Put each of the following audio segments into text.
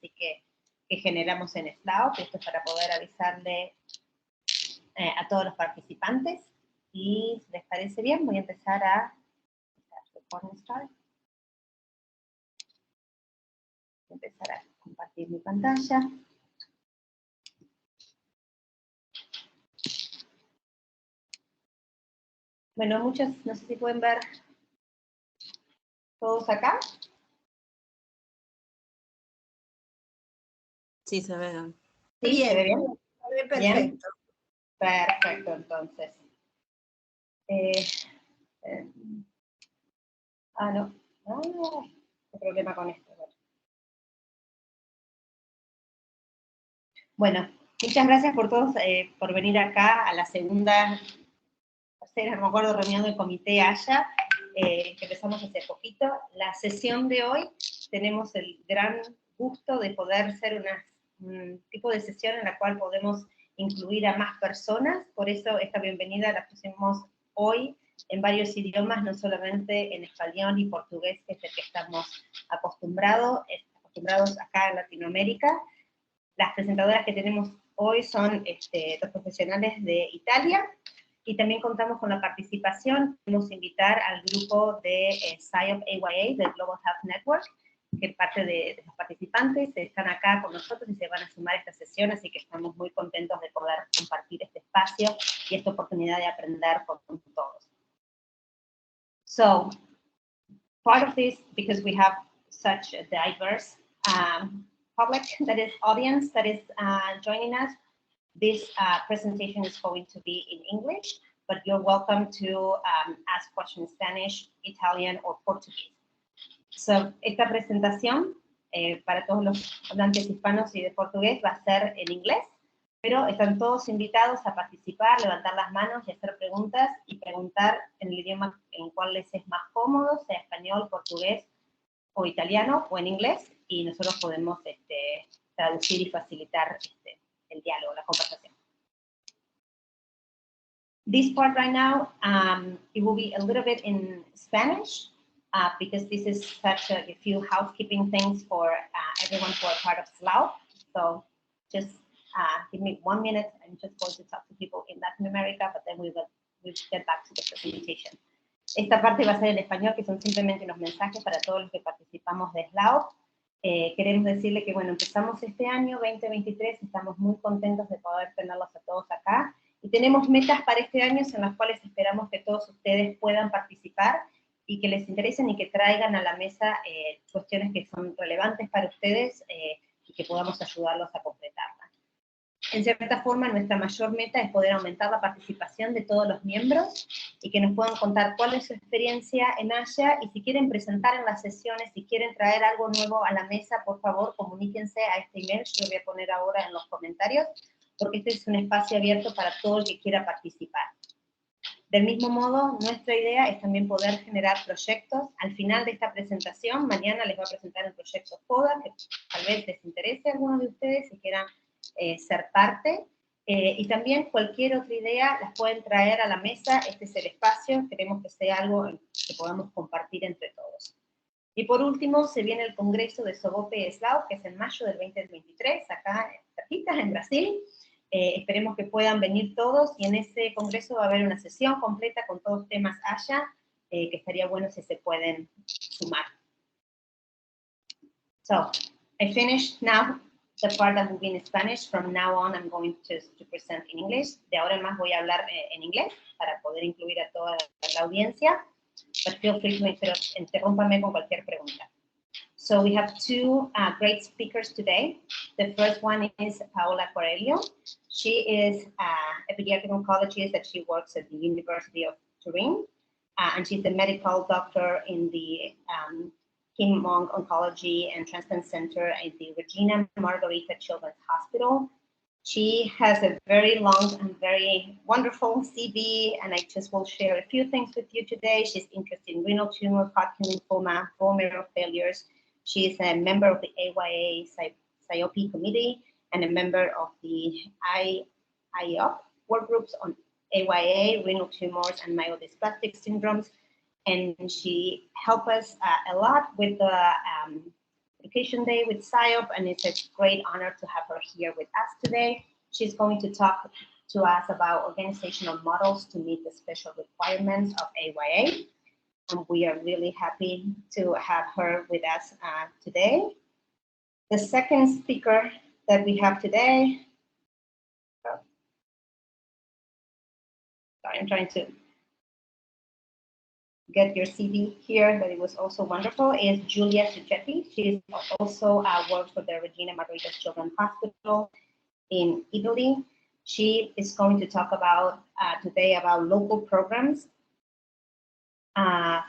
así que generamos en Slack. Esto es para poder avisarle a todos los participantes. Y si les parece bien, voy a empezar a compartir mi pantalla. Bueno, muchos, no sé si pueden ver todos acá. Sí, se ve. ¿Sí? Bien. ¿Se ve bien? Se ve perfecto. ¿Bien? Perfecto, entonces. No. Qué problema con esto. Bueno, muchas gracias por todos por venir acá a la tercera, no me acuerdo, reunión del comité Haya, que empezamos hace poquito. La sesión de hoy tenemos el gran gusto de poder ser un tipo de sesión en la cual podemos incluir a más personas, por eso esta bienvenida la pusimos hoy en varios idiomas, no solamente en español y portugués, que es el que estamos acostumbrados acá en Latinoamérica. Las presentadoras que tenemos hoy son dos profesionales de Italia, y también contamos con la participación. Queremos invitar al grupo de SIOP AYA, del Global Health Network, que parte de los participantes están acá con nosotros y se van a sumar a esta sesión, así que estamos muy contentos de poder compartir este espacio y esta oportunidad de aprender con todos. So, part of this, because we have such a diverse public, that is audience, that is joining us, this presentation is going to be in English, but you're welcome to ask questions in Spanish, Italian, or Portuguese. So, esta presentación para todos los hablantes hispanos y de portugués va a ser en inglés, pero están todos invitados a participar, levantar las manos y hacer preguntas, y preguntar en el idioma en el cual les es más cómodo, sea español, portugués o italiano, o en inglés, y nosotros podemos traducir y facilitar el diálogo, la conversación. This part right now, it will be a little bit in Spanish, because this is such a few housekeeping things for everyone who are part of SLAO. So just give me 1 minute. I'm just going to talk to people in Latin America, but then we'll get back to the presentation. Esta parte va a ser en español, que son simplemente unos mensajes para todos los que participamos de SLAO. Queremos decirle que, bueno, empezamos este año 2023, estamos muy contentos de poder tenerlos a todos acá, y tenemos metas para este año en las cuales esperamos que todos ustedes puedan participar y que les interesen y que traigan a la mesa cuestiones que son relevantes para ustedes y que podamos ayudarlos a completarlas. En cierta forma, nuestra mayor meta es poder aumentar la participación de todos los miembros y que nos puedan contar cuál es su experiencia en Haya, y si quieren presentar en las sesiones, si quieren traer algo nuevo a la mesa, por favor, comuníquense a este email, yo lo voy a poner ahora en los comentarios, porque este es un espacio abierto para todo el que quiera participar. Del mismo modo, nuestra idea es también poder generar proyectos. Al final de esta presentación, mañana les voy a presentar el proyecto FODA, que tal vez les interese a algunos de ustedes si quieran ser parte, y también cualquier otra idea las pueden traer a la mesa. Este es el espacio, queremos que sea algo que podamos compartir entre todos. Y por último, se viene el Congreso de SOGOPE y SLAO, que es en mayo del 2023, acá cerquita, en Brasil. Esperemos que puedan venir todos, y en ese congreso va a haber una sesión completa con todos temas Haya, que estaría bueno si se pueden sumar. So, I finished now the part that will be in Spanish. From now on, I'm going to present in English. De ahora en más voy a hablar en inglés para poder incluir a toda la audiencia, but feel free to interrúmpame con cualquier pregunta. So we have two great speakers today. The first one is Paola Quarello. She is a pediatric oncologist that she works at the University of Turin, and she's a medical doctor in the Kim Monk Oncology and Transplant Center at the Regina Margherita Children's Hospital. She has a very long and very wonderful CV, and I just will share a few things with you today. She's interested in renal tumor, Hodgkin lymphoma, bone marrow failures. She is a member of the AYA SIOP committee and a member of the IOP work groups on AYA, renal tumors, and myelodysplastic syndromes. And she helped us a lot with the Education Day with SIOP, and it's a great honor to have her here with us today. She's going to talk to us about organizational models to meet the special requirements of AYA. And we are really happy to have her with us today. The second speaker that we have today, sorry, I'm trying to get your CV here, but it was also wonderful, is Gullia Zuchetti. She also works for the Regina Margherita Children's Hospital in Italy. She is going to talk about today about local programs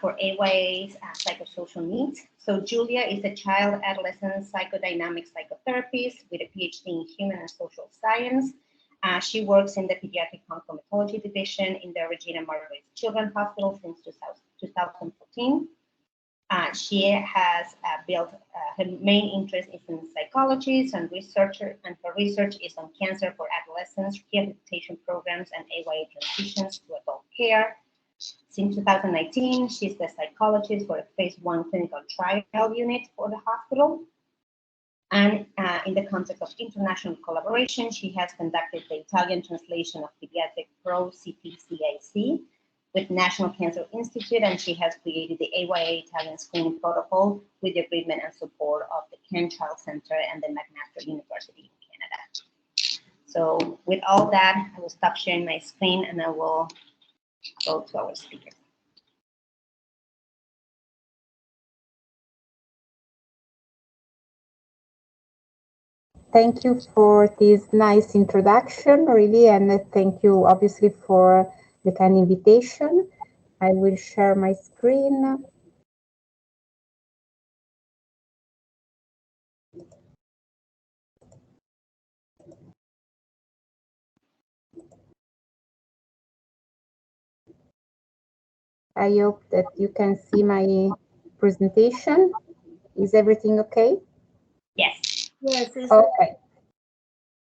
for AYA's psychosocial needs. So Gullia is a child adolescent psychodynamic psychotherapist with a PhD in human and social science. She works in the pediatric oncomatology division in the Regina Margherita Children's Hospital since 2014. She has built her main interest is in psychology and researcher, and her research is on cancer for adolescents, rehabilitation programs, and AYA transitions to adult care. Since 2019, she's the psychologist for a phase 1 clinical trial unit for the hospital. And in the context of international collaboration, she has conducted the Italian translation of pediatric pro-CPCAC with National Cancer Institute, and she has created the AYA Italian screening protocol with the agreement and support of the Ken Child Center and the McMaster University in Canada. So with all that, I will stop sharing my screen and I will go to our speaker. Thank you for this nice introduction, really, and thank you obviously for the kind invitation. I will share my screen. I hope that you can see my presentation. Is everything okay? Yes. Yes. Okay.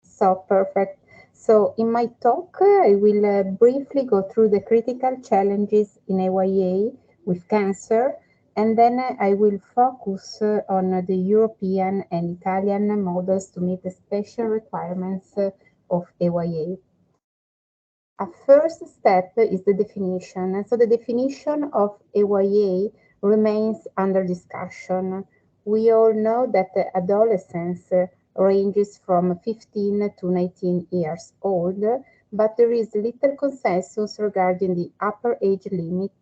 So perfect. So in my talk, I will briefly go through the critical challenges in AYA with cancer, and then I will focus on the European and Italian models to meet the special requirements of AYA. A first step is the definition. And so the definition of AYA remains under discussion. We all know that the adolescence ranges from 15 to 19 years old, but there is little consensus regarding the upper age limit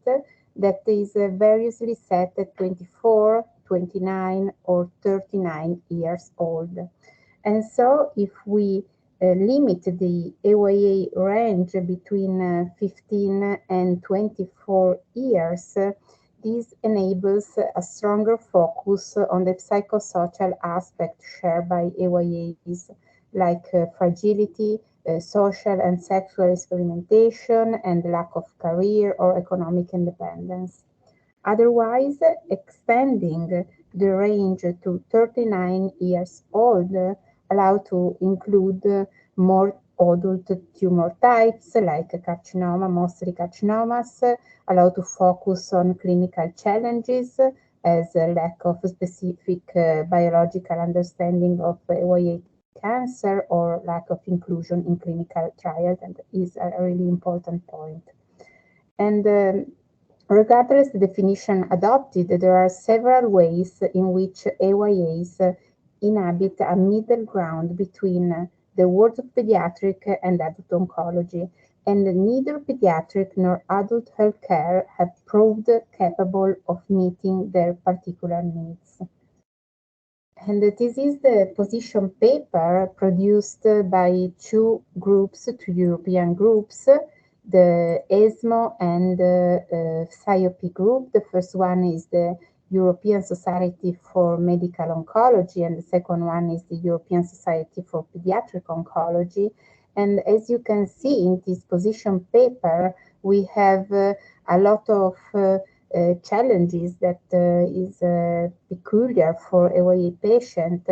that is variously set at 24, 29, or 39 years old. And so if we limit the AYA range between 15 and 24 years, this enables a stronger focus on the psychosocial aspect shared by AYAs, like fragility, social and sexual experimentation, and lack of career or economic independence. Otherwise, extending the range to 39 years old allow to include more adult tumor types like carcinoma, mostly carcinomas, allow to focus on clinical challenges as a lack of specific biological understanding of AYA cancer or lack of inclusion in clinical trials, and is a really important point. And regardless the definition adopted, there are several ways in which AYAs inhabit a middle ground between the world of pediatric and adult oncology, and neither pediatric nor adult healthcare have proved capable of meeting their particular needs. And this is the position paper produced by two European groups, the ESMO and SIOP group. The first one is the European Society for Medical Oncology, and the second one is the European Society for Pediatric Oncology. And as you can see in this position paper, we have a lot of challenges that is peculiar for AYA patient.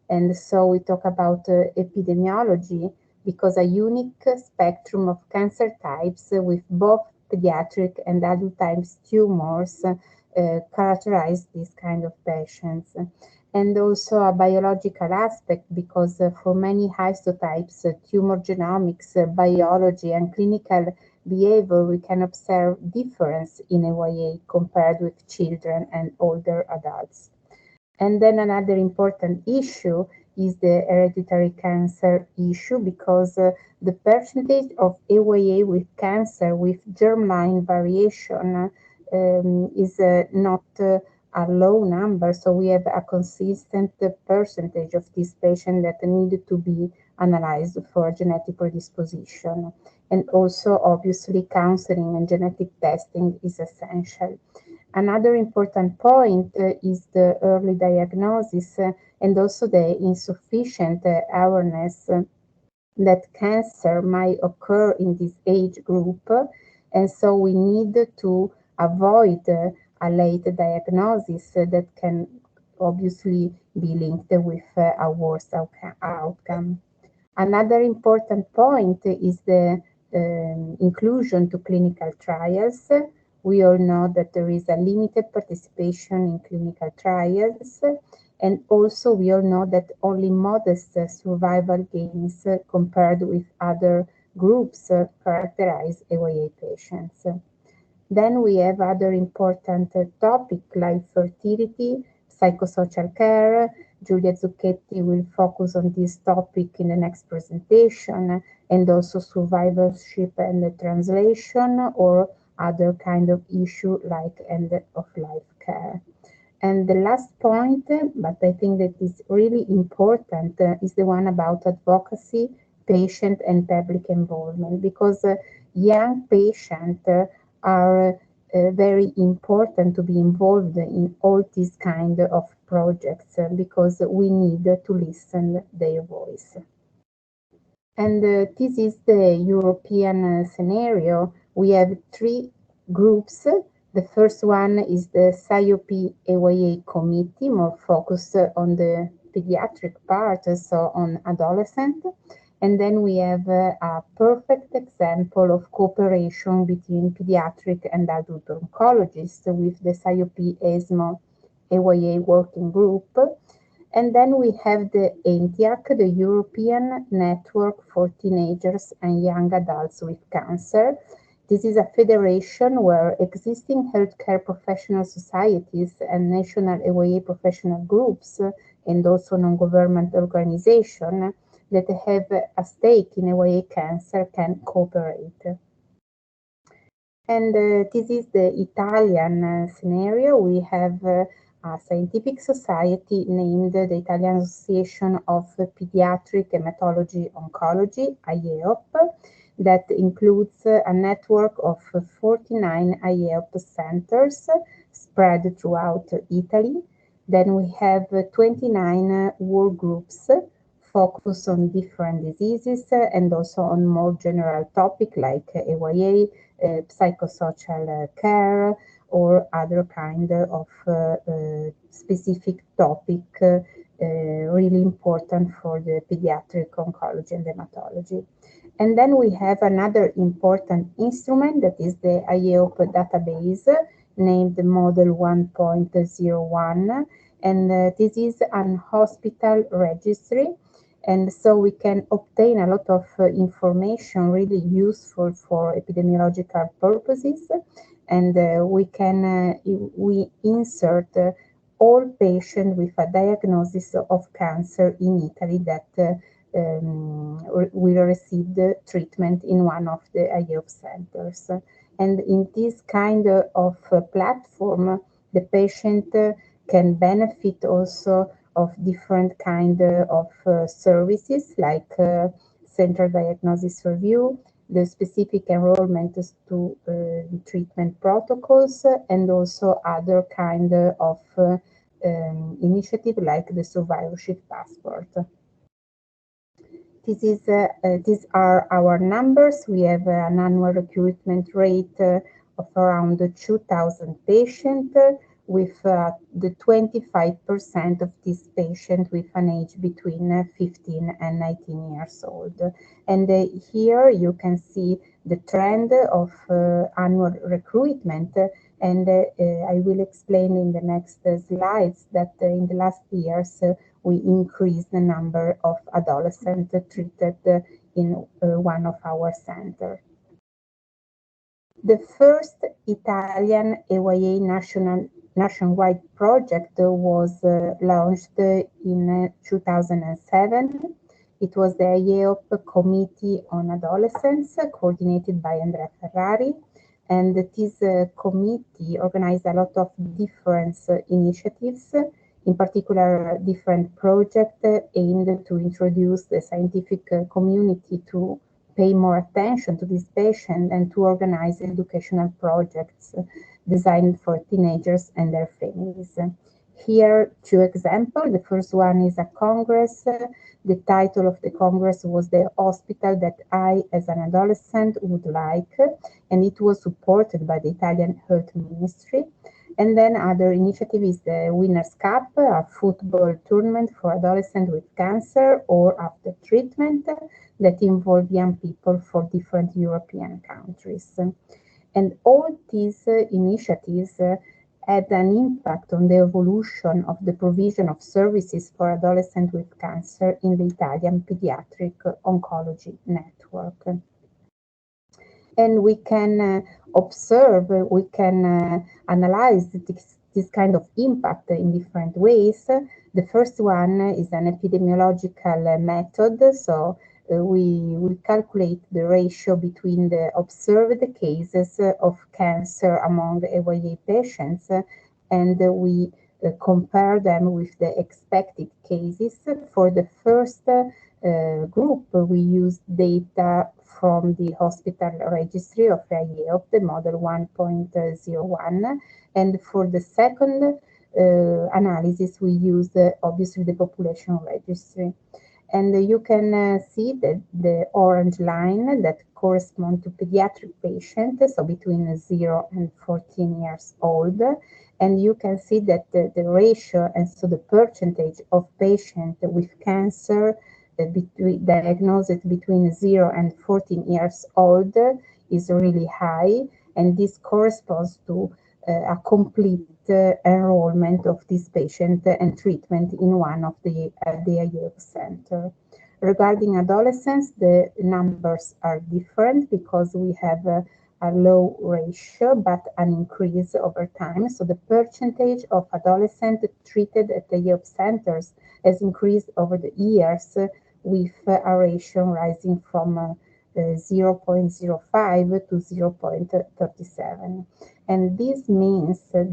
And so we talk about epidemiology, because a unique spectrum of cancer types with both pediatric and adult types tumors characterize this kind of patients. And also a biological aspect, because for many histotypes, tumor genomics, biology, and clinical behavior, we can observe difference in AYA compared with children and older adults. And then another important issue is the hereditary cancer issue, because the percentage of AYA with cancer with germline variation is not a low number. So we have a consistent percentage of these patients that need to be analyzed for genetic predisposition. And also, obviously, counseling and genetic testing is essential. Another important point is the early diagnosis and also the insufficient awareness that cancer might occur in this age group. And so we need to avoid a late diagnosis that can obviously be linked with a worse outcome. Another important point is the inclusion to clinical trials. We all know that there is a limited participation in clinical trials, and also we all know that only modest survival gains compared with other groups characterize AYA patients. Then we have other important topics like fertility, psychosocial care. Gullia Zuchetti will focus on this topic in the next presentation, and also survivorship and the translation, or other kind of issue like end of life care. And the last point, but I think that is really important, is the one about advocacy, patient and public involvement, because young patients are very important to be involved in all these kind of projects, because we need to listen their voice. And this is the European scenario. We have three groups. The first one is the SIOP AYA committee, more focused on the pediatric part, so on adolescent. And then we have a perfect example of cooperation between pediatric and adult oncologists with the SIOP ESMO AYA working group. And then we have the ENTIAC, the European Network for Teenagers and Young Adults with Cancer. This is a federation where existing healthcare professional societies and national AYA professional groups, and also non-government organizations that have a stake in AYA cancer can cooperate. And this is the Italian scenario. We have a scientific society named the Italian Association of Pediatric Hematology Oncology, IEOP, that includes a network of 49 IEOP centers spread throughout Italy. Then we have 29 work groups focus on different diseases and also on more general topics like AYA, psychosocial care, or other kind of specific topic really important for the pediatric oncology and hematology. And then we have another important instrument that is the IEOP database named Model 1.01, and this is an hospital registry. And so we can obtain a lot of information really useful for epidemiological purposes. And we insert all patients with a diagnosis of cancer in Italy that will receive the treatment in one of the IEOP centers. And in this kind of platform, the patient can benefit also of different kind of services like central diagnosis review, the specific enrollment to treatment protocols, and also other kind of initiative like the survivorship passport. These are our numbers. We have an annual recruitment rate of around 2,000 patients, with the 25% of these patients with an age between 15 and 19 years old. And here you can see the trend of annual recruitment, And I will explain in the next slides that in the last years we increased the number of adolescents treated in one of our centers. The first Italian AYA nationwide project was launched in 2007. It was the SIOP Committee on Adolescence, coordinated by Andrea Ferrari. And this committee organized a lot of different initiatives, in particular different projects aimed to introduce the scientific community to pay more attention to these patients and to organize educational projects designed for teenagers and their families. Here, two examples. The first one is a congress. The title of the congress was The Hospital That I, as an Adolescent, Would Like, and it was supported by the Italian Health Ministry. And then other initiative is the Winners' Cup, a football tournament for adolescents with cancer or after treatment that involve young people for different European countries. And all these initiatives had an impact on the evolution of the provision of services for adolescents with cancer in the Italian pediatric oncology network. And we can observe, we can analyze this kind of impact in different ways. The first one is an epidemiological method. So we calculate the ratio between the observed cases of cancer among AYA patients, and we compare them with the expected cases. For the first group, we use data from the hospital registry of SIOP, the model 1.01, and for the second analysis, we use obviously the population registry. And you can see that the orange line that corresponds to pediatric patients, so between 0 and 14 years old. And you can see that the ratio, and so the percentage of patients with cancer diagnosed between 0 and 14 years old is really high. And this corresponds to a complete enrollment of this patient and treatment in one of the SIOP center. Regarding adolescents, the numbers are different because we have a low ratio, but an increase over time. So the percentage of adolescents treated at the SIOP centers has increased over the years, with a ratio rising from 0.05 to 0.37. And this means that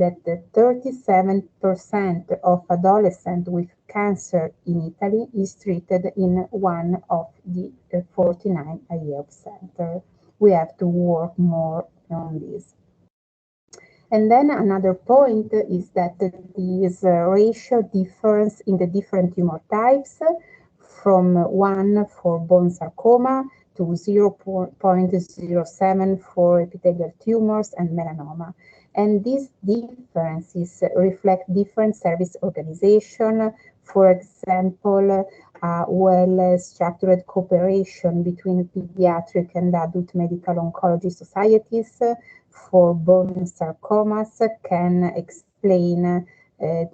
37% of adolescents with cancer in Italy is treated in one of the 49 SIOP centers. We have to work more on this. And then another point is that this ratio differs in the different tumor types, from 1 for bone sarcoma to 0.07 for epithelial tumors and melanoma. And these differences reflect different service organization. For example, well-structured cooperation between pediatric and adult medical oncology societies for bone sarcomas can explain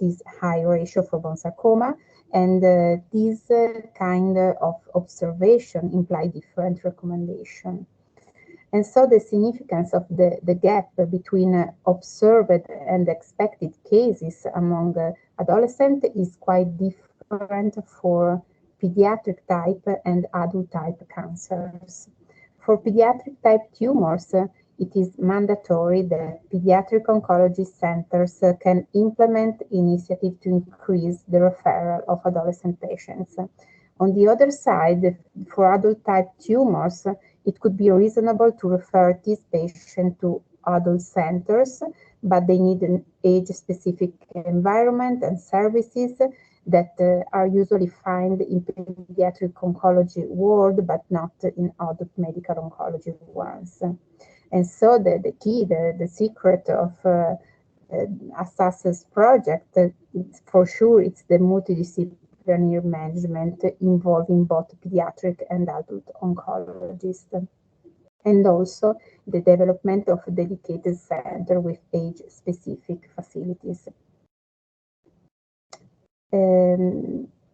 this high ratio for bone sarcoma. And this kind of observation imply different recommendation. And so the significance of the gap between observed and expected cases among adolescents is quite different for pediatric type and adult type cancers. For pediatric type tumors, it is mandatory that pediatric oncology centers can implement initiatives to increase the referral of adolescent patients. On the other side, for adult type tumors, it could be reasonable to refer these patients to adult centers, but they need an age-specific environment and services that are usually found in pediatric oncology ward, but not in adult medical oncology ones. And so the key, the secret of ASAS's project, for sure, it's the multidisciplinary management involving both pediatric and adult oncologists. and also the development of a dedicated center with age-specific facilities.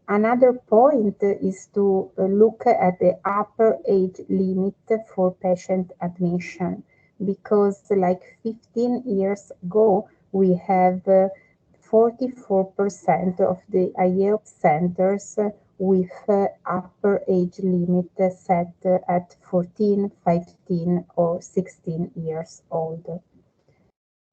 Another point is to look at the upper age limit for patient admission, because like 15 years ago, we have 44% of the IEOP centers with upper age limit set at 14, 15, or 16 years old.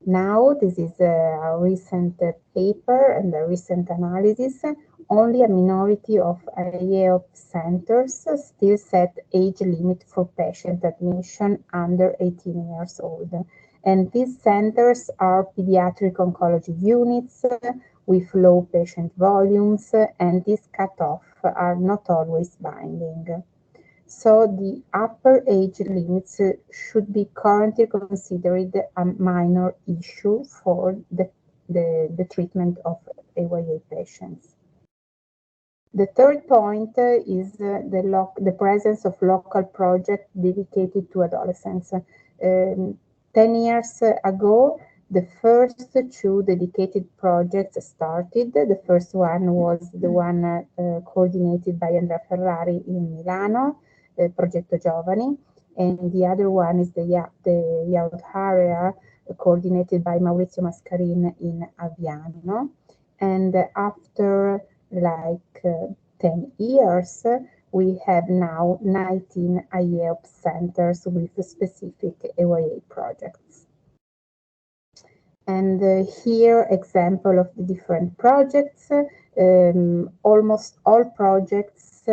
Now, this is a recent paper and a recent analysis. Only a minority of IEOP centers still set age limit for patient admission under 18 years old. And these centers are pediatric oncology units with low patient volumes, and these cutoffs are not always binding. So the upper age limits should be currently considered a minor issue for the treatment of AYA patients. The third point is the presence of local projects dedicated to adolescents. 10 years ago, the first two dedicated projects started. The first one was the one coordinated by Andrea Ferrari in Milano, Progetto Giovani, and the other one is the youth area coordinated by Maurizio Mascarin in Aviano. And after like 10 years, we have now 19 IEOP centers with specific AYA projects. And here, example of the different projects. Almost all projects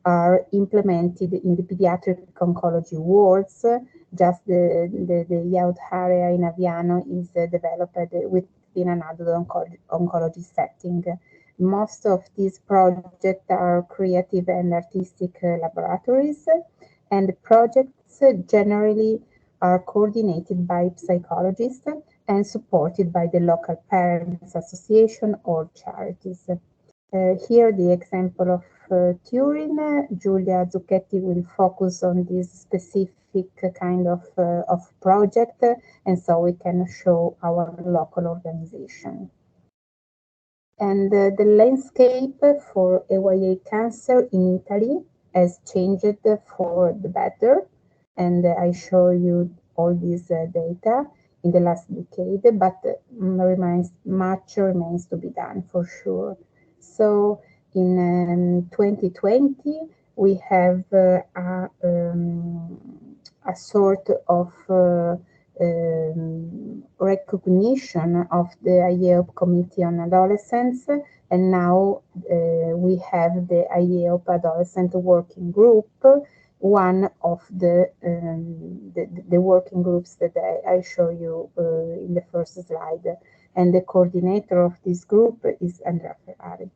are implemented in the pediatric oncology wards. Just the youth area in Aviano is developed within an adult oncology setting. Most of these projects are creative and artistic laboratories, and the projects generally are coordinated by psychologists and supported by the local parents association or charities. Here, the example of Turin, Gullia Zuchetti will focus on this specific kind of project, and so we can show our local organization. And the landscape for AYA cancer in Italy has changed for the better, and I show you all this data in the last decade, but much remains to be done for sure. So in 2020, we have a sort of recognition of the IEOP Committee on Adolescents, and now we have the IEOP Adolescent Working Group, one of the working groups that I show you in the first slide, and the coordinator of this group is Andrea Ferrari.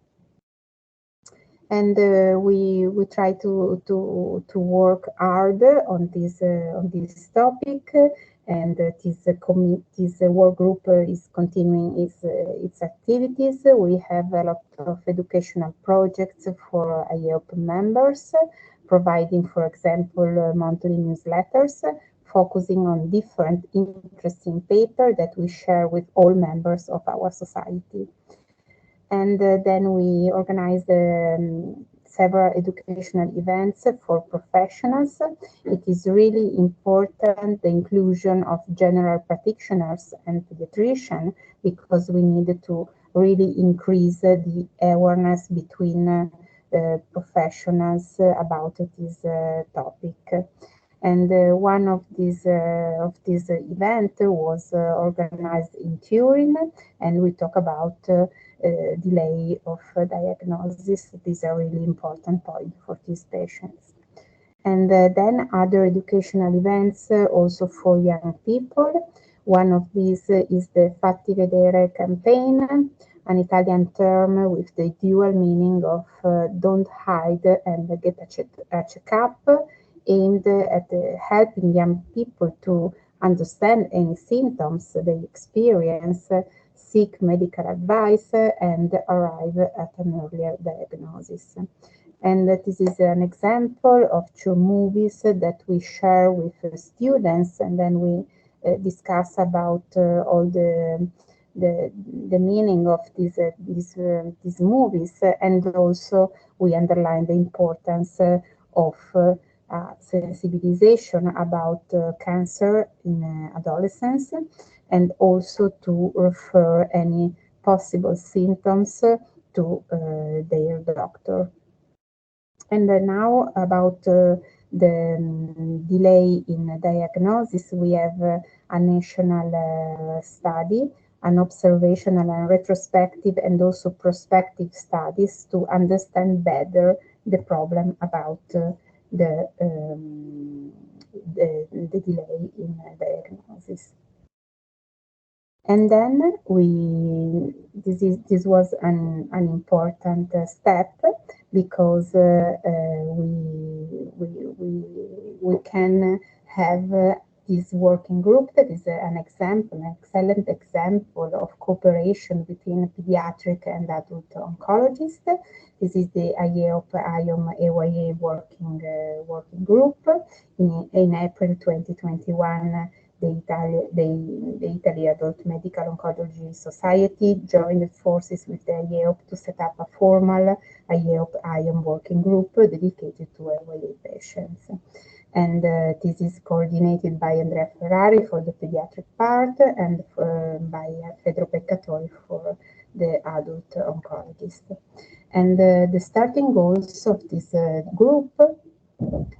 And we try to work hard on this topic, and this work group is continuing its activities. We have a lot of educational projects for IEOP members, providing, for example, monthly newsletters, focusing on different interesting papers that we share with all members of our society. And then we organize several educational events for professionals. It is really important, the inclusion of general practitioners and pediatricians, because we need to really increase the awareness between professionals about this topic. And one of these event was organized in Turin, and we talk about delay of diagnosis. These are really important points for these patients. And then other educational events also for young people. One of these is the Fatti Vedere campaign, an Italian term with the dual meaning of don't hide and get a checkup, aimed at helping young people to understand any symptoms they experience, seek medical advice and arrive at an earlier diagnosis. And this is an example of two movies that we share with students, and then we discuss about all the meaning of these movies, and also we underline the importance of sensibilization about cancer in adolescents, and also to refer any possible symptoms to their doctor. And now about the delay in diagnosis, we have a national study, an observational and retrospective and also prospective studies to understand better the problem about the delay in diagnosis. And then this was an important step, because we can have this working group that is an excellent example of cooperation between pediatric and adult oncologists. This is the IOM-AYA working group. In April 2021, the Italy Adult Medical Oncology Society joined forces with the IEOP to set up a formal IEOP-IOM working group dedicated to AYA patients. And this is coordinated by Andrea Ferrari for the pediatric part, and by Pedro Peccatori for the adult oncologist. And the starting goals of this group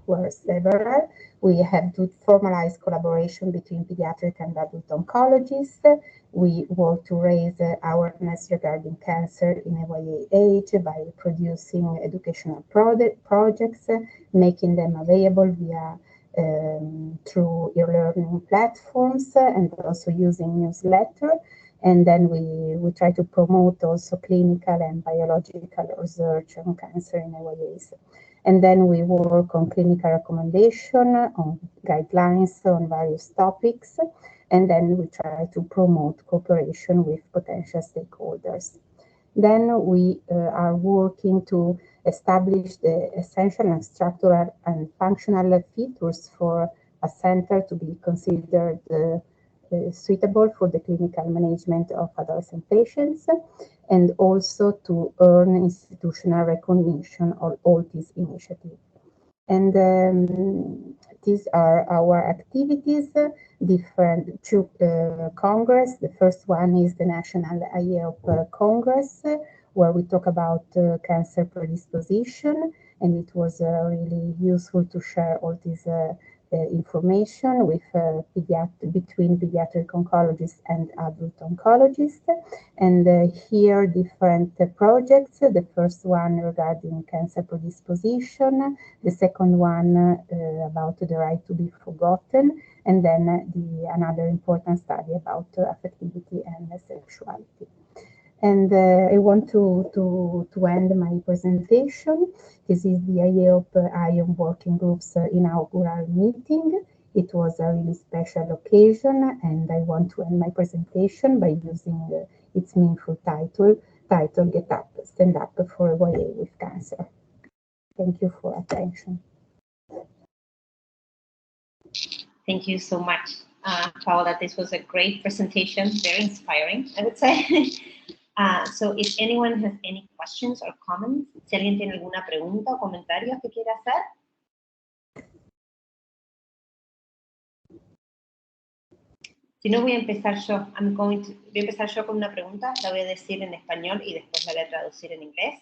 were several. We have to formalize collaboration between pediatric and adult oncologists. We work to raise awareness regarding cancer in AYA age by producing educational projects, making them available via through e-learning platforms, and also using newsletter. And then we try to promote also clinical and biological research on cancer in AYAs. And then we work on clinical recommendation, on guidelines on various topics, and then we try to promote cooperation with potential stakeholders. Then we are working to establish the essential and structural and functional features for a center to be considered suitable for the clinical management of adolescent patients, and also to earn institutional recognition of all these initiatives. And these are our activities, different two Congress. The first one is the National IEOP Congress, where we talk about cancer predisposition, and it was really useful to share all this information with between pediatric oncologists and adult oncologists. And here different projects. The first one regarding cancer predisposition, the second one about the right to be forgotten, and then another important study about affectivity and sexuality. And I want to end my presentation. This is the IEOP-IOM working group's inaugural meeting. It was a really special occasion, and I want to end my presentation by using its meaningful title, Get Up, Stand Up for AYA with Cancer. Thank you for attention. Thank you so much, Paola. This was a great presentation, very inspiring, I would say. So if anyone has any questions or comments, si alguien tiene alguna pregunta o comentarios que quiera hacer. Si no, voy a empezar yo. Voy a empezar yo con una pregunta, la voy a decir en español y después la voy a traducir en inglés.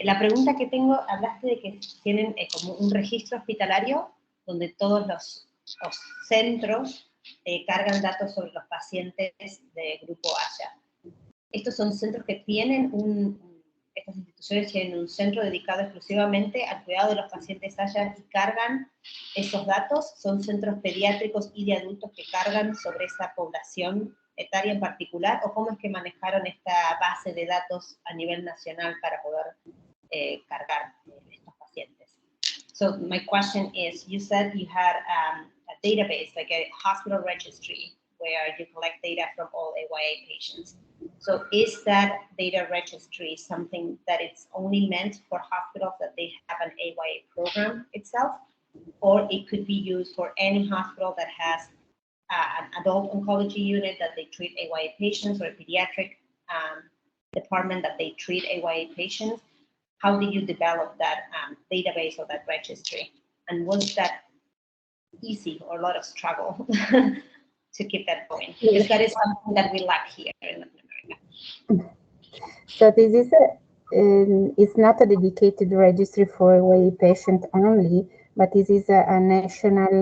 La pregunta que tengo, hablaste de que tienen como un registro hospitalario donde todos los centros cargan datos sobre los pacientes de grupo AYA. Estos son centros que tienen estas instituciones tienen un centro dedicado exclusivamente al cuidado de los pacientes AYA y cargan esos datos. ¿Son centros pediátricos y de adultos que cargan sobre esa población etaria en particular? ¿O cómo es que manejaron esta base de datos a nivel nacional para poder cargar estos pacientes? So my question is, you said you had a database, like a hospital registry, where you collect data from all AYA patients. So is that data registry something that it's only meant for hospitals that they have an AYA program itself, or it could be used for any hospital that has an adult oncology unit that they treat AYA patients, or a pediatric department that they treat AYA patients? How do you develop that database or that registry? And was that easy or a lot of struggle to keep that going? Because that is something that we lack here in Latin America. So this is it's not a dedicated registry for AYA patient only, but this is a national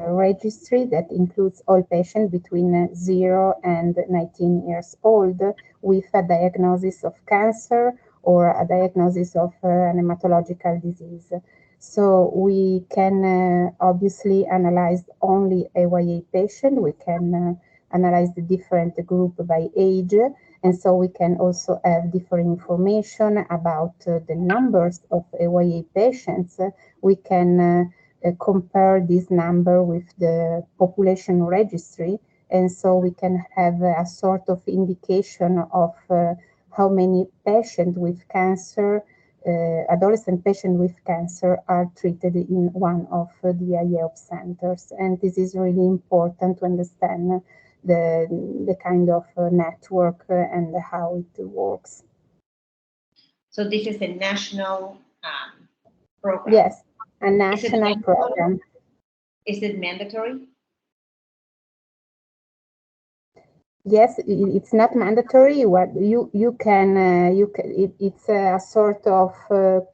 registry that includes all patients between 0 and 19 years old with a diagnosis of cancer or a diagnosis of an hematological disease. So we can obviously analyze only AYA patient. We can analyze the different group by age, and so we can also have different information about the numbers of AYA patients. We can compare this number with the population registry, and so we can have a sort of indication of how many patients with cancer, adolescent patients with cancer, are treated in one of the IELTS centers. And this is really important to understand the kind of network and how it works. So this is a national program? Yes, a national program. Is it mandatory? Yes, it's not mandatory. What you can it's a sort of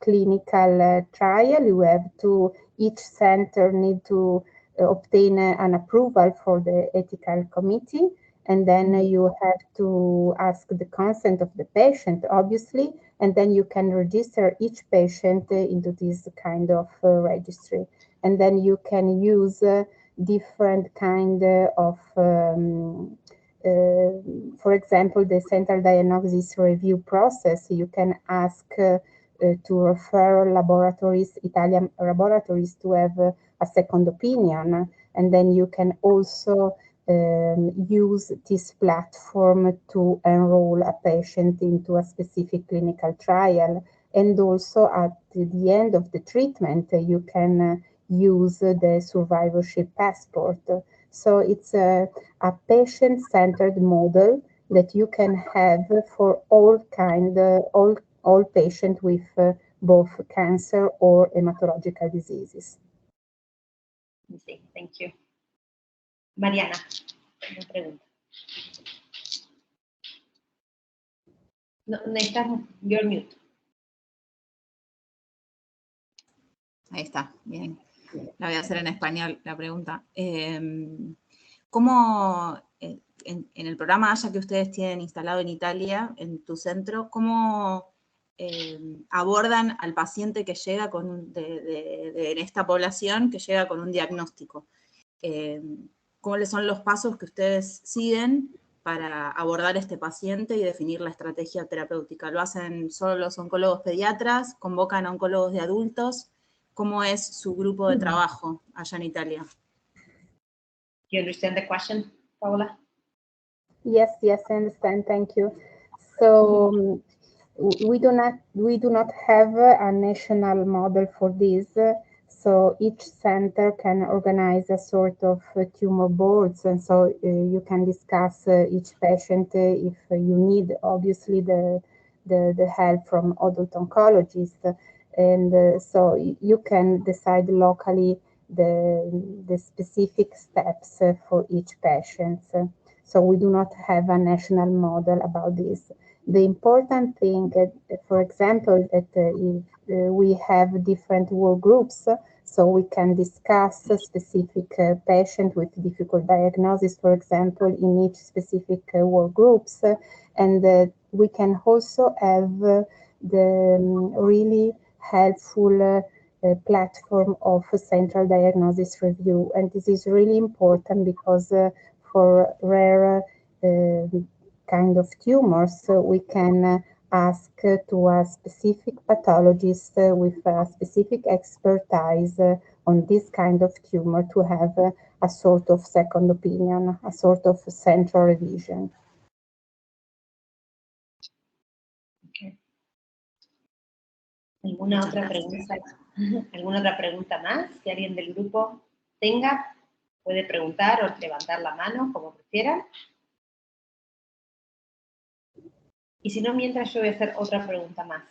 clinical trial. You have to, each center need to obtain an approval for the ethical committee, and then you have to ask the consent of the patient, obviously, and then you can register each patient into this kind of registry, and then you can use different kind of for example, the central diagnosis review process. You can ask to refer laboratories, Italian laboratories, to have a second opinion. And then you can also use this platform to enroll a patient into a specific clinical trial. And also at the end of the treatment, you can use the survivorship passport. So it's a patient-centered model that you can have for all patients with both cancer or hematological diseases. Thank you. Mariana, una pregunta. No, you're mute. Ahí está, bien. La voy a hacer en español, la pregunta. ¿Cómo, en el programa AYA que ustedes tienen instalado en Italia, en tu centro, cómo abordan al paciente que llega en esta población, que llega con un diagnóstico? ¿Cuáles son los pasos que ustedes siguen para abordar a este paciente y definir la estrategia terapéutica? ¿Lo hacen solo los oncólogos pediatras? ¿Convocan a oncólogos de adultos? ¿Cómo es su grupo de trabajo allá en Italia? Do you understand the question, Paola? Yes, I understand. Thank you. So we do not have a national model for this. So each center can organize a sort of tumor boards, and so you can discuss each patient if you need, obviously, the help from adult oncologists. And so you can decide locally the specific steps for each patient. So we do not have a national model about this. The important thing, for example, that if we have different work groups, so we can discuss a specific patient with difficult diagnosis, for example, in each specific work groups, and we can also have the really helpful platform of central diagnosis review. And this is really important because for rare kind of tumors, we can ask to a specific pathologist with a specific expertise on this kind of tumor to have a sort of second opinion, a sort of central revision. Okay. ¿Alguna otra pregunta? ¿Alguna otra pregunta más que alguien del grupo tenga? Puede preguntar o levantar la mano, como prefieran. Y si no, mientras yo voy a hacer otra pregunta más.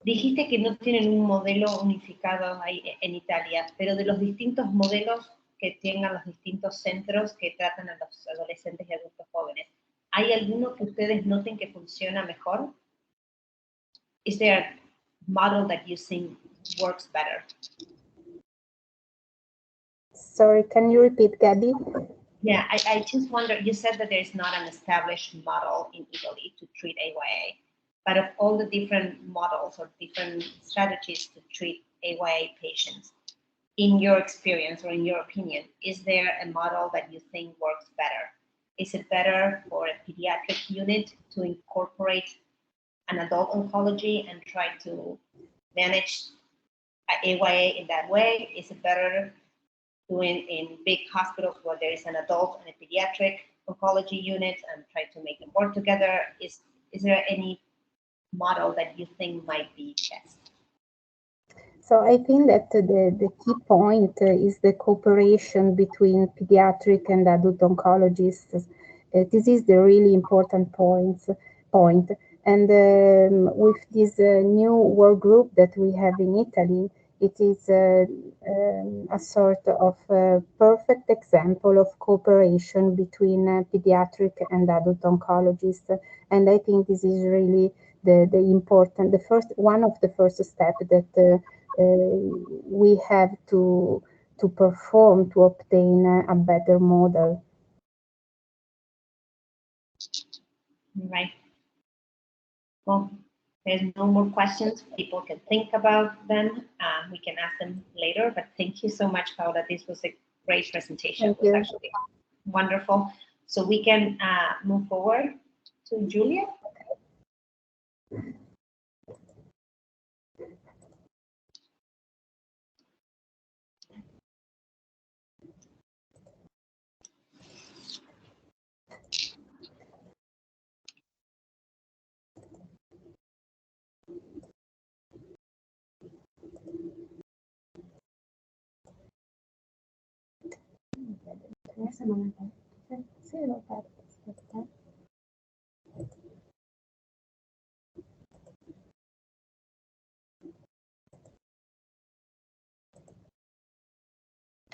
Dijiste que no tienen un modelo unificado ahí en Italia, pero de los distintos modelos que tengan los distintos centros que tratan a los adolescentes y adultos jóvenes, ¿hay alguno que ustedes noten que funciona mejor? Is there a model that you think works better? Sorry, can you repeat, Gabby? Yeah, I just wonder, you said that there's not an established model in Italy to treat AYA, but of all the different models or different strategies to treat AYA patients, in your experience or in your opinion, is there a model that you think works better? Is it better for a pediatric unit to incorporate an adult oncology and try to manage AYA in that way? Is it better doing in big hospitals where there is an adult and a pediatric oncology unit and try to make them work together? Is there any model that you think might be best? So I think that the key point is the cooperation between pediatric and adult oncologists. This is the really important point. And with this new work group that we have in Italy, it is a sort of perfect example of cooperation between pediatric and adult oncologists. And I think this is really the important, one of the first steps that we have to perform to obtain a better model. Right. Well, there's no more questions. People can think about them. We can ask them later, but thank you so much, Paola. This was a great presentation. It was actually wonderful. So we can move forward to Gullia.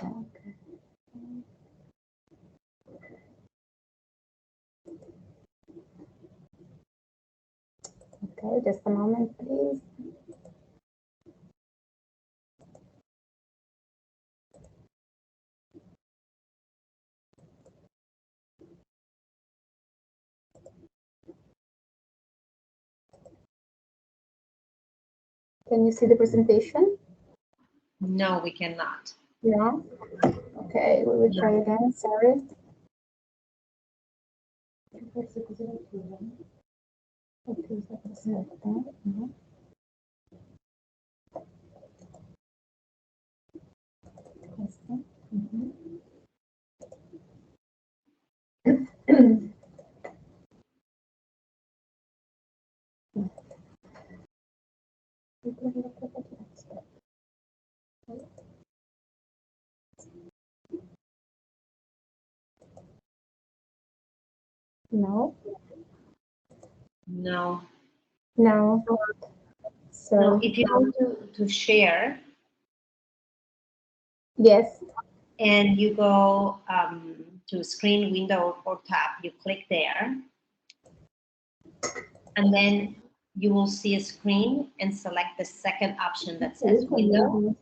Okay. Okay, just a moment, please. Can you see the presentation? No, we cannot. No? Okay, we will try again, sorry. No? No. No. So No, if you go to share. Yes. And you go to screen window or tab, you click there. And then you will see a screen and select the second option that says window.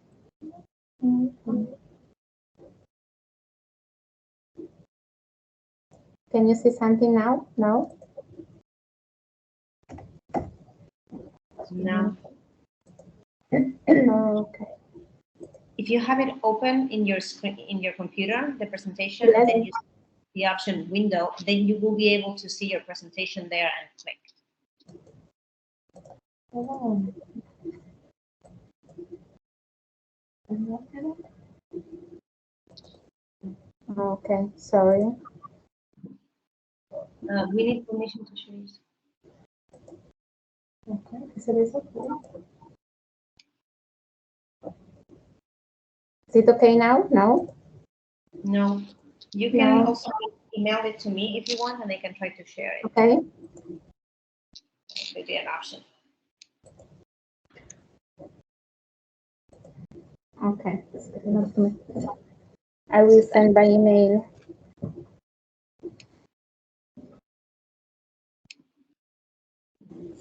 Can you see something now? No? No. Okay. If you have it open in your screen, in your computer, the presentation, Yes. and then you see the option window, then you will be able to see your presentation there and click. Oh. Okay, sorry. We need permission to share. Okay, is it okay? Is it okay now? No? No. You can No. also email it to me if you want, and I can try to share it. Okay. That would be an option. Okay. I will send by email.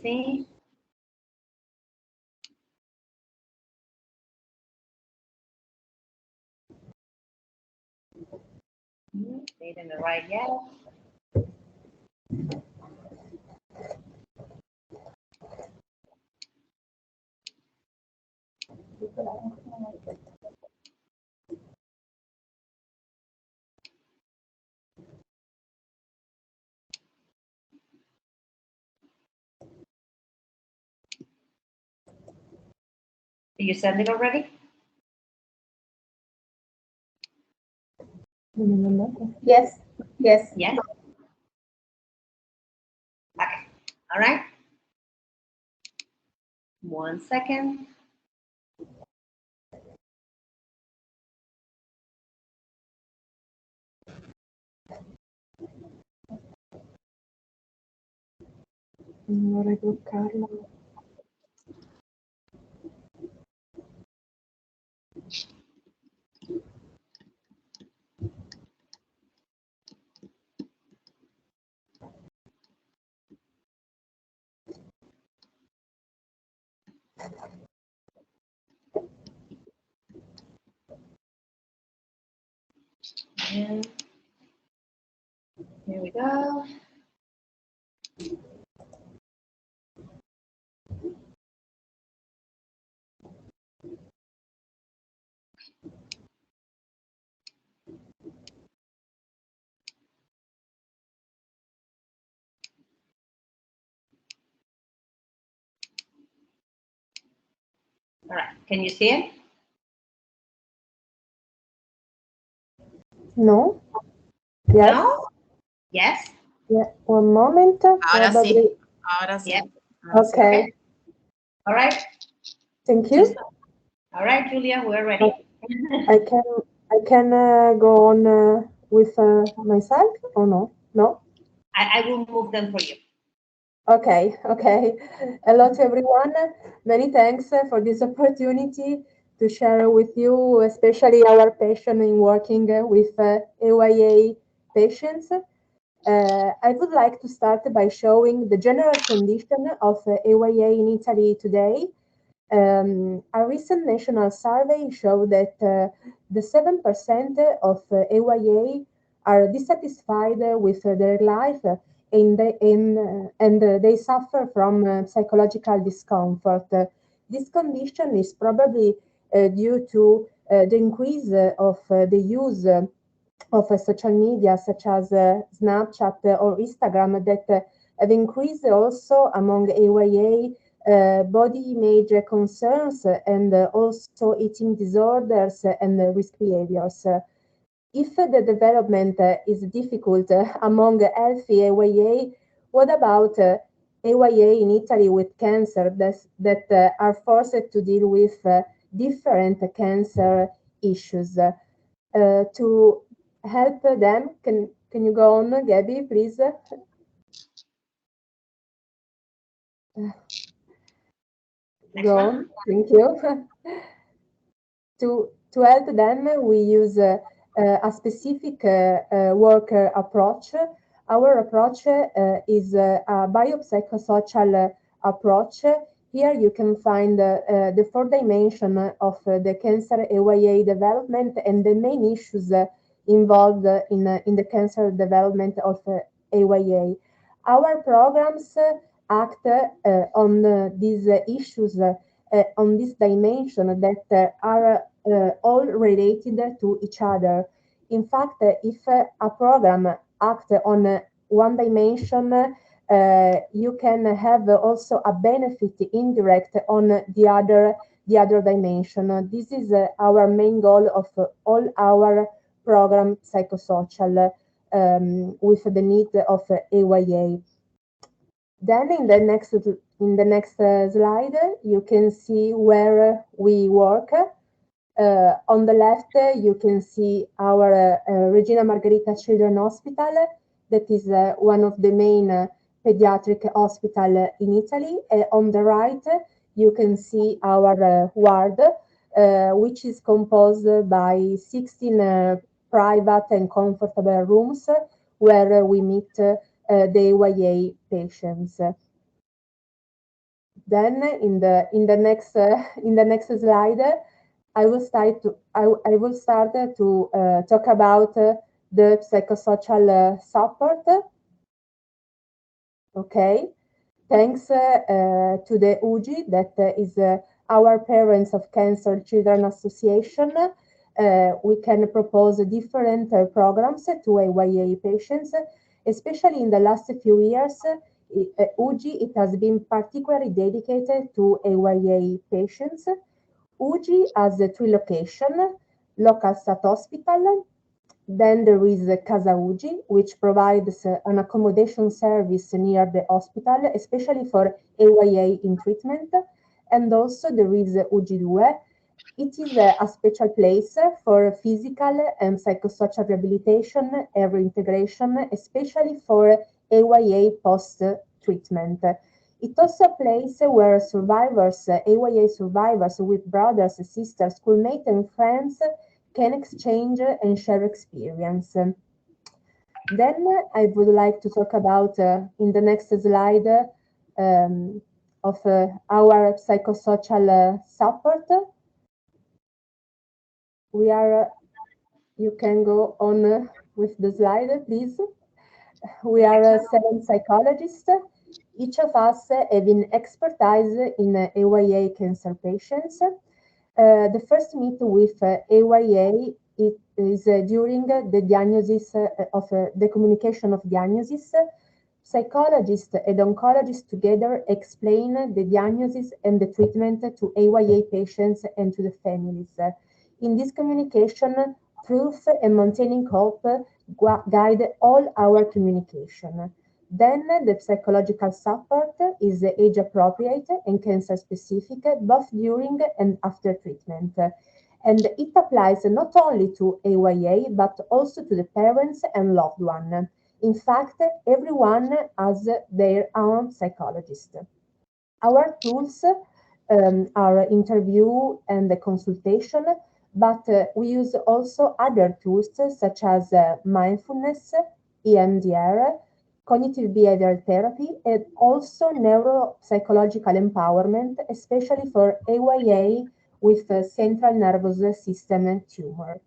See? They didn't write yet. Did you send it already? Yes. Yes. Yes. Okay. All right. 1 second. Vorrei bloccarlo. And here we go. All right. Can you see it? No? Yes? No? Yes? Yeah. One moment. Ahora Probably. sí. Ahora sí. Yeah. Ahora sí. Okay. All right. Thank you. All right, Julia, we're ready. I can go on with myself or no? No? I will move them for you. Okay, okay. Hello to everyone. Many thanks for this opportunity to share with you, especially our passion in working with AYA patients. I would like to start by showing the general condition of AYA in Italy today. A recent national survey showed that the 7% of AYA are dissatisfied with their life and they suffer from psychological discomfort. This condition is probably due to the increase of the use of social media such as Snapchat or Instagram that have increased also among AYA body image concerns and also eating disorders and risk behaviors. If the development is difficult among healthy AYA, what about AYA in Italy with cancer that are forced to deal with different cancer issues? To help them, can you go on, Gabby, please? Go on. Thank you. To help them, we use a specific work approach. Our approach is a biopsychosocial approach. Here you can find the 4 dimensions of the cancer AYA development and the main issues involved in the cancer development of AYA. Our programs act on these issues, on this dimension that are all related to each other. In fact, if a program acts on one dimension, you can have also a benefit indirect on the other dimension. This is our main goal of all our program psychosocial with the need of AYA. Then in the next slide, you can see where we work. On the left, you can see our Regina Margherita Children's Hospital, that is one of the main pediatric hospital in Italy. On the right, you can see our ward, which is composed by 16 private and comfortable rooms where we meet the AYA patients. Then in the next slide, I will start to talk about the psychosocial support. Okay, thanks to the UGI, that is our Parents of Cancer Children Association. We can propose different programs to AYA patients, especially in the last few years. UGI, it has been particularly dedicated to AYA patients. UGI has 3 locations: local stat hospital, then there is Casa UGI, which provides an accommodation service near the hospital, especially for AYA in treatment, and also there is UGI 2. It is a special place for physical and psychosocial rehabilitation and reintegration, especially for AYA post-treatment. It's also a place where survivors, AYA survivors with brothers, sisters, schoolmates, and friends can exchange and share experience. Then I would like to talk about, in the next slide, of our psychosocial support. You can go on with the slide, please. We are 7 psychologists. Each of us having expertise in AYA cancer patients. The first meet with AYA is during the diagnosis of the communication of diagnosis. Psychologists and oncologists together explain the diagnosis and the treatment to AYA patients and to the families. In this communication, truth and maintaining hope guide all our communication. Then the psychological support is age appropriate and cancer specific, both during and after treatment. And it applies not only to AYA, but also to the parents and loved one. In fact, everyone has their own psychologist. Our tools are interview and the consultation, but we use also other tools such as mindfulness, EMDR, cognitive behavioral therapy, and also neuropsychological empowerment, especially for AYA with central nervous system tumor.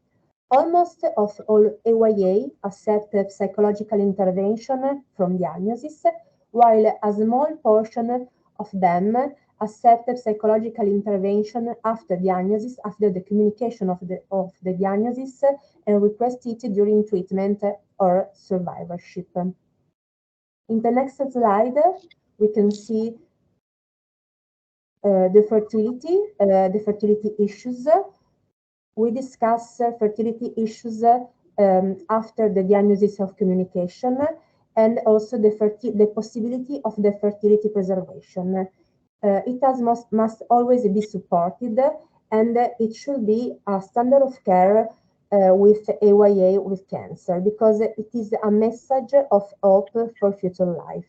Almost of all AYA accept psychological intervention from diagnosis, while a small portion of them accept psychological intervention after diagnosis, after the communication of the diagnosis, and request it during treatment or survivorship. In the next slide, we can see the fertility issues. We discuss fertility issues after the diagnosis of communication, and also the possibility of the fertility preservation. It must always be supported, and it should be a standard of care with AYA with cancer, because it is a message of hope for future life.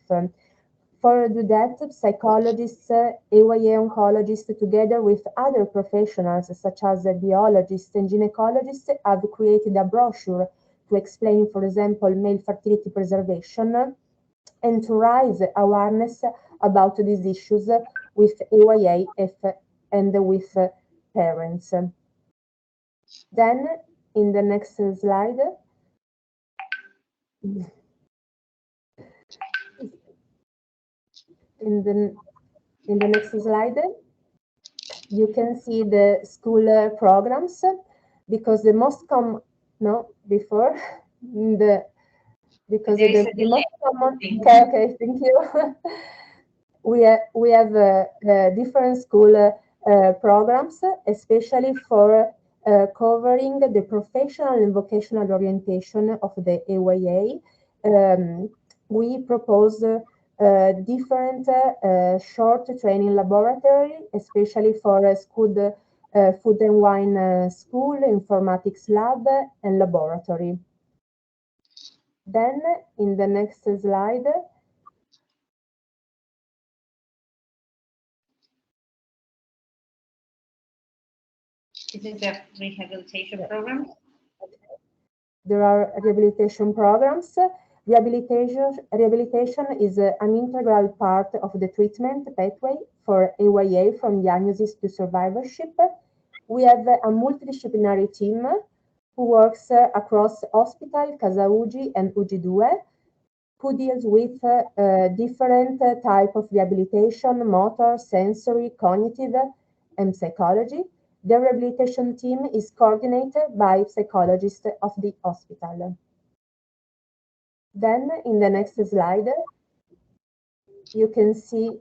For that, psychologists, AYA oncologists, together with other professionals such as biologists and gynecologists, have created a brochure to explain, for example, male fertility preservation, and to raise awareness about these issues with AYA and with parents. Then, in the next slide, in the next slide, you can see the school programs, because the most common, okay, thank you. We have different school programs, especially for covering the professional and vocational orientation of the AYA. We propose different short training laboratory, especially for food and wine school, informatics lab, and laboratory. Then, in the next slide, this is the rehabilitation program. There are rehabilitation programs. Rehabilitation is an integral part of the treatment pathway for AYA from diagnosis to survivorship. We have a multidisciplinary team who works across hospital, Casa UGI, and UGI 2, who deals with different type of rehabilitation, motor, sensory, cognitive, and psychology. The rehabilitation team is coordinated by psychologists of the hospital. Then, in the next slide, you can see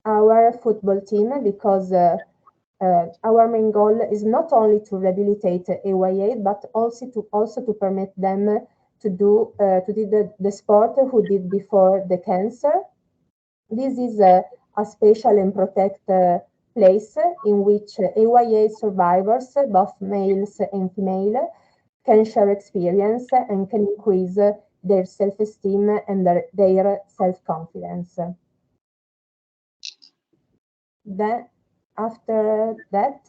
our football team, because our main goal is not only to rehabilitate AYA, but also to permit them to do the sport who did before the cancer. This is a special and protected place in which AYA survivors, both males and female, can share experience and can increase their self-esteem and their self-confidence. Then, after that,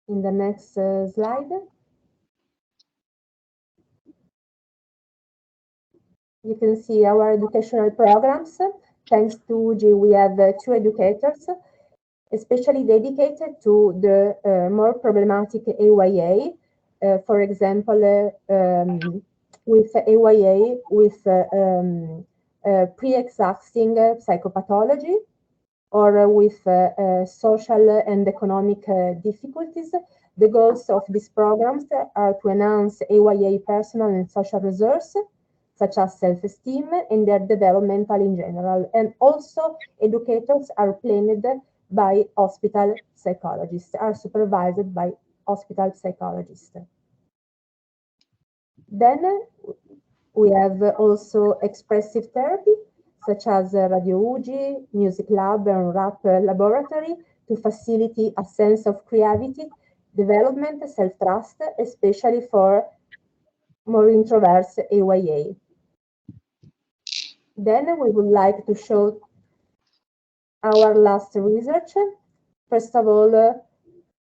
in the next slide, you can see our educational programs. Thanks to UGI, we have 2 educators, especially dedicated to the more problematic AYA. For example, with AYA with pre-existing psychopathology, or with social and economic difficulties. The goals of these programs are to enhance AYA personal and social resources, such as self-esteem and their developmental in general. And also, educators are planned by hospital psychologists, are supervised by hospital psychologists. Then we have also expressive therapy, such as Radio UGI, Music Lab, and Rap Laboratory, to facilitate a sense of creativity, development, self-trust, especially for more introverts AYA. Then we would like to show our last research. First of all,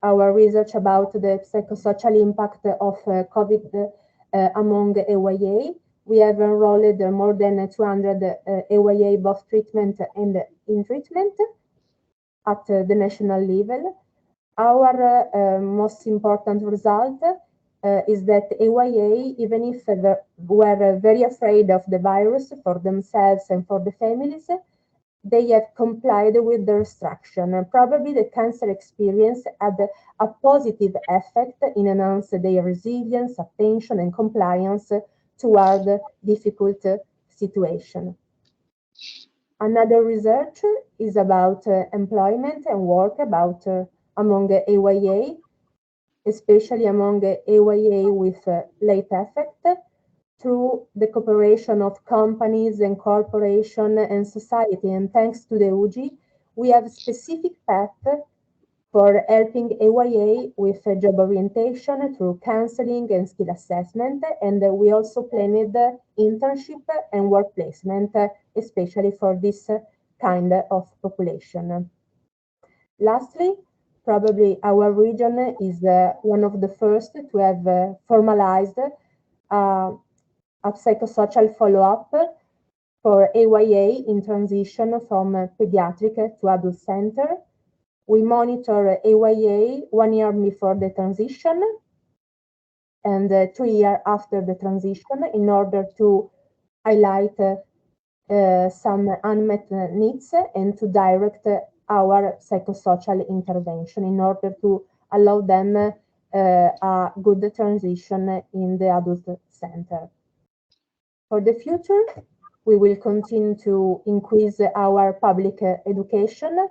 our research about the psychosocial impact of COVID among AYA. We have enrolled more than 200 AYA, both treatment and in treatment, at the national level. Our most important result is that AYA, even if they were very afraid of the virus for themselves and for the families, they have complied with the restriction. Probably the cancer experience had a positive effect in enhancing their resilience, attention, and compliance toward difficult situation. Another research is about employment and work among AYA, especially among AYA with late effect, through the cooperation of companies and corporations and society. And thanks to the UGI, we have a specific path for helping AYA with job orientation through counseling and skill assessment. And we also planned internship and work placement, especially for this kind of population. Lastly, probably our region is one of the first to have formalized a psychosocial follow-up for AYA in transition from pediatric to adult center. We monitor AYA 1 year before the transition and 2 years after the transition in order to highlight some unmet needs and to direct our psychosocial intervention in order to allow them a good transition in the adult center. For the future, we will continue to increase our public education,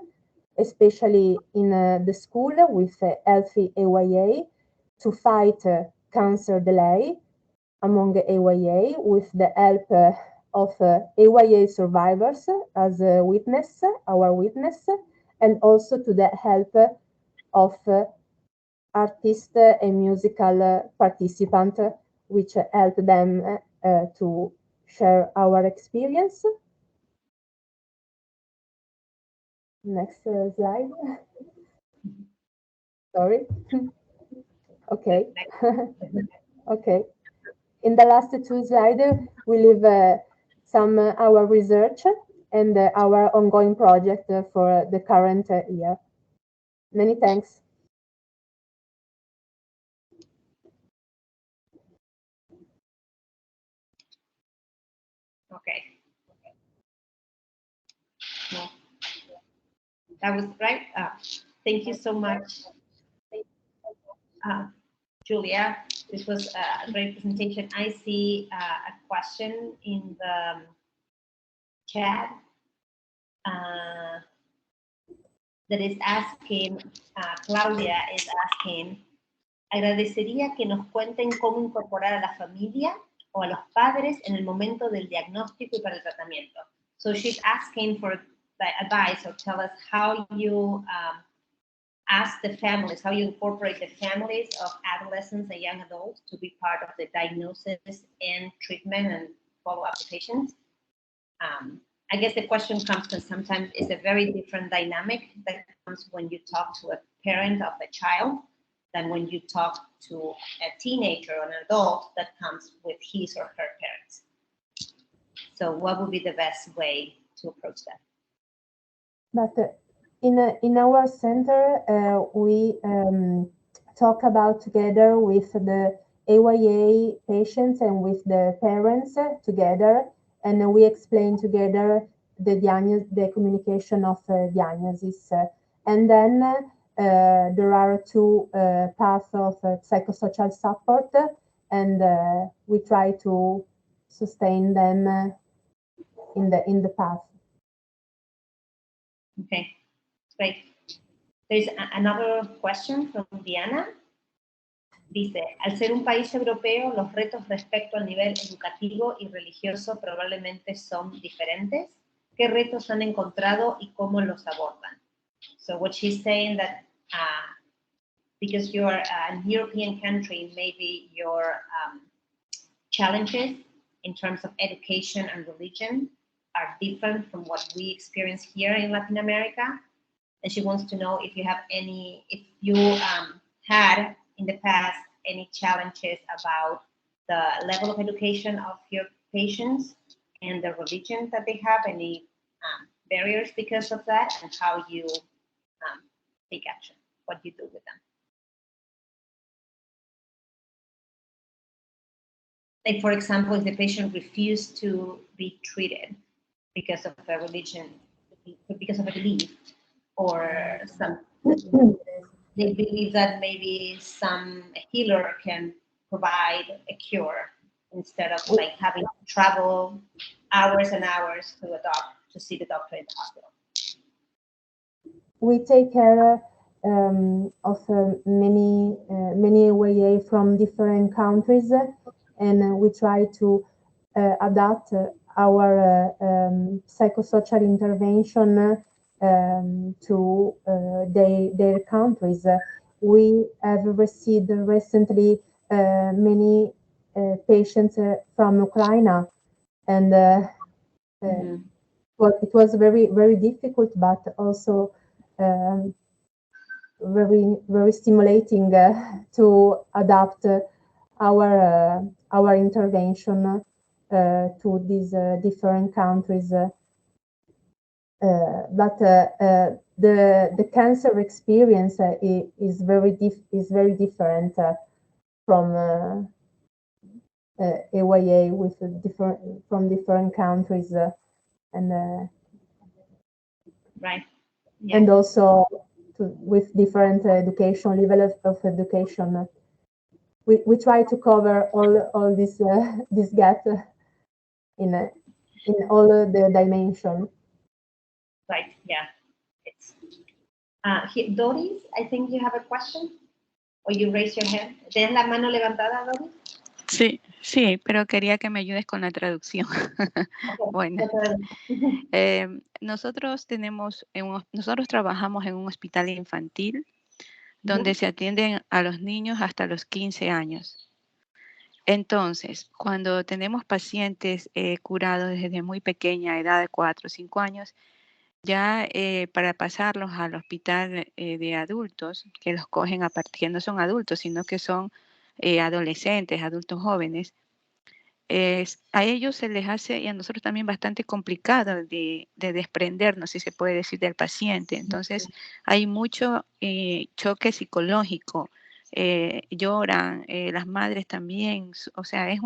especially in the school with healthy AYA, to fight cancer delay among AYA with the help of AYA survivors as a witness, our witness, and also to the help of artist and musical participant, which help them to share our experience. Next slide. Sorry. Okay. Okay. In the last two slides, we leave some our research and our ongoing project for the current year. Many thanks. Okay. No. That was right. Thank you so much, Julia. This was a great presentation. I see a question in the chat that is asking, Claudia is asking, agradecería que nos cuenten cómo incorporar a la familia o a los padres en el momento del diagnóstico y para el tratamiento. So she's asking for the advice, or tell us how you ask the families, how you incorporate the families of adolescents and young adults to be part of the diagnosis and treatment and follow-up patients. I guess the question comes because sometimes it's a very different dynamic that comes when you talk to a parent of a child than when you talk to a teenager or an adult that comes with his or her parents. So what would be the best way to approach that? But in our center, we talk about together with the AYA patients and with the parents together, and we explain together the communication of diagnosis. And then there are two paths of psychosocial support, and we try to sustain them in the path. Okay, great. There's another question from Diana. Dice, al ser un país europeo, los retos respecto al nivel educativo y religioso probablemente son diferentes. ¿Qué retos han encontrado y cómo los abordan? So what she's saying that because you're a European country, maybe your challenges in terms of education and religion are different from what we experience here in Latin America. And she wants to know if you have any, if you had in the past any challenges about the level of education of your patients and the religion that they have, any barriers because of that, and how you take action, what you do with them. Like, for example, if the patient refused to be treated because of a religion, because of a belief, or some, they believe that maybe some healer can provide a cure instead of like having to travel hours and hours to see the doctor in the hospital. We take care of many AYA from different countries, and we try to adapt our psychosocial intervention to their countries. We have received recently many patients from Ukraine, and well, it was very, very difficult, but also very, very stimulating to adapt our intervention to these different countries. But the cancer experience is very different from AYA from different countries, and right, yeah. And also with different education level of education. We try to cover all this gap in all the dimension. Right. Yeah. Doris, I think you have a question, or you raise your hand. ¿Tienes la mano levantada, Doris? Sí, sí, pero quería que me ayudes con la traducción. Okay. Bueno, nosotros trabajamos en un hospital infantil donde se atienden a los niños hasta los 15 años. Entonces, cuando tenemos pacientes curados desde muy pequeña edad, de 4 o 5 años, ya para pasarlos al hospital de adultos, que los cogen a partir, que no son adultos, sino que son adolescentes, adultos jóvenes, a ellos se les hace, y a nosotros también, bastante complicado de desprendernos, si se puede decir, del paciente. Entonces, hay mucho choque psicológico, lloran, las madres también, o sea, es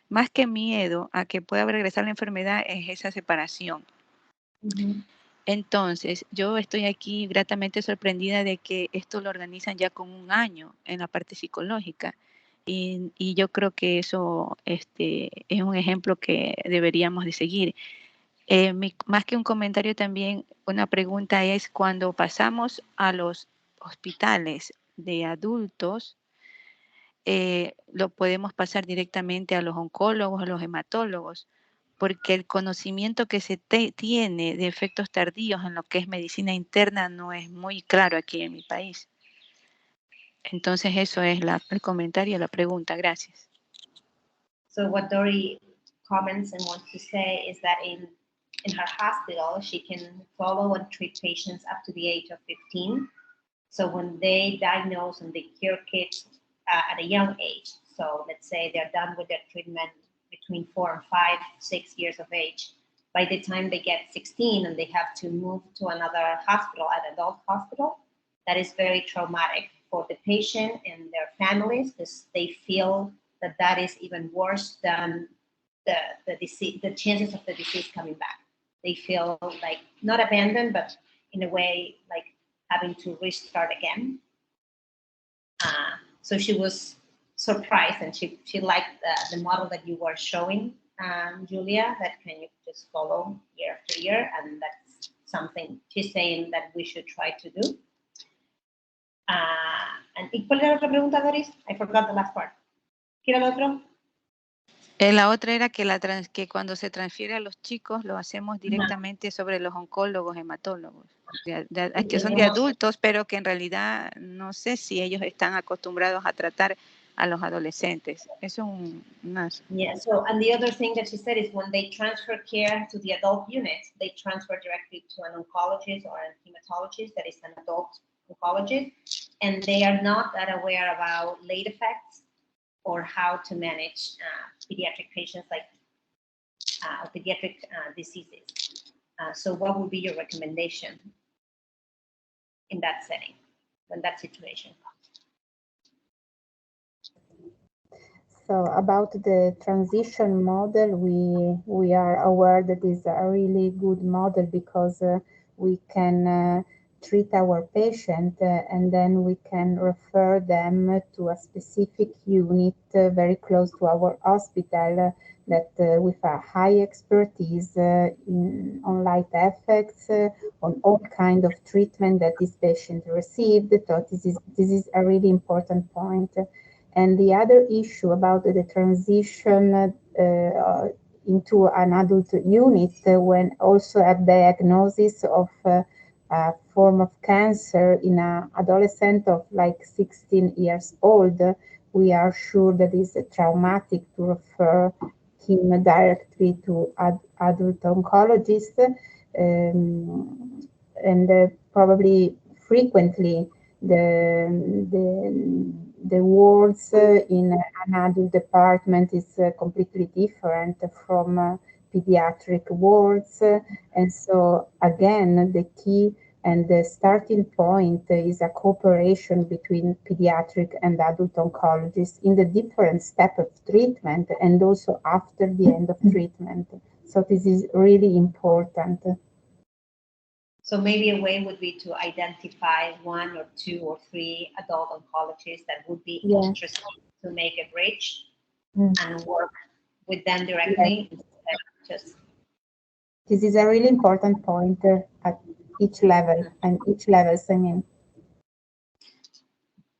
más que miedo a que pueda regresar la enfermedad, es esa separación. Entonces, yo estoy aquí gratamente sorprendida de que esto lo organizan ya con 1 año en la parte psicológica. Y yo creo que eso es un ejemplo que deberíamos de seguir. Más que un comentario, también una pregunta es: cuando pasamos a los hospitales de adultos, lo podemos pasar directamente a los oncólogos, a los hematólogos, porque el conocimiento que se tiene de efectos tardíos en lo que es medicina interna no es muy claro aquí en mi país. Entonces, eso es el comentario, la pregunta. Gracias. So what Dory comments and wants to say is that in her hospital, she can follow and treat patients up to the age of 15. So when they diagnose and they cure kids at a young age, so let's say they're done with their treatment between 4 and 5, 6 years of age, by the time they get 16 and they have to move to another hospital, an adult hospital, that is very traumatic for the patient and their families, because they feel that is even worse than the disease, the chances of the disease coming back. They feel like not abandoned, but in a way like having to restart again. So she was surprised, and she liked the model that you were showing, Julia, that can you just follow year after year, and that's something she's saying that we should try to do. ¿Y cuál era la otra pregunta, Doris? I forgot the last part. ¿Qué era lo otro? La otra era que cuando se transfiere a los chicos, lo hacemos directamente sobre los oncólogos, hematólogos, que son de adultos, pero que en realidad no sé si ellos están acostumbrados a tratar a los adolescentes. Eso es Yeah, so, and the other thing that she said is when they transfer care to the adult unit, they transfer directly to an oncologist or a hematologist that is an adult oncologist, and they are not that aware about late effects or how to manage pediatric patients, like pediatric diseases. So what would be your recommendation in that setting, when that situation comes? So about the transition model, we are aware that is a really good model, because we can treat our patient and then we can refer them to a specific unit very close to our hospital that with a high expertise on light effects, on all kind of treatment that this patient received. So this is a really important point. And the other issue about the transition into an adult unit, when also a diagnosis of a form of cancer in an adolescent of like 16 years old, we are sure that it's traumatic to refer him directly to adult oncologist, and probably frequently the wards in an adult department is completely different from pediatric wards, and so again the key and the starting point is a cooperation between pediatric and adult oncologists in the different steps of treatment and also after the end of treatment. So this is really important. So maybe a way would be to identify 1 or 2 or 3 adult oncologists that would be interested to make a bridge and work with them directly. Instead of just... This is a really important point. each level, and each levels, I mean.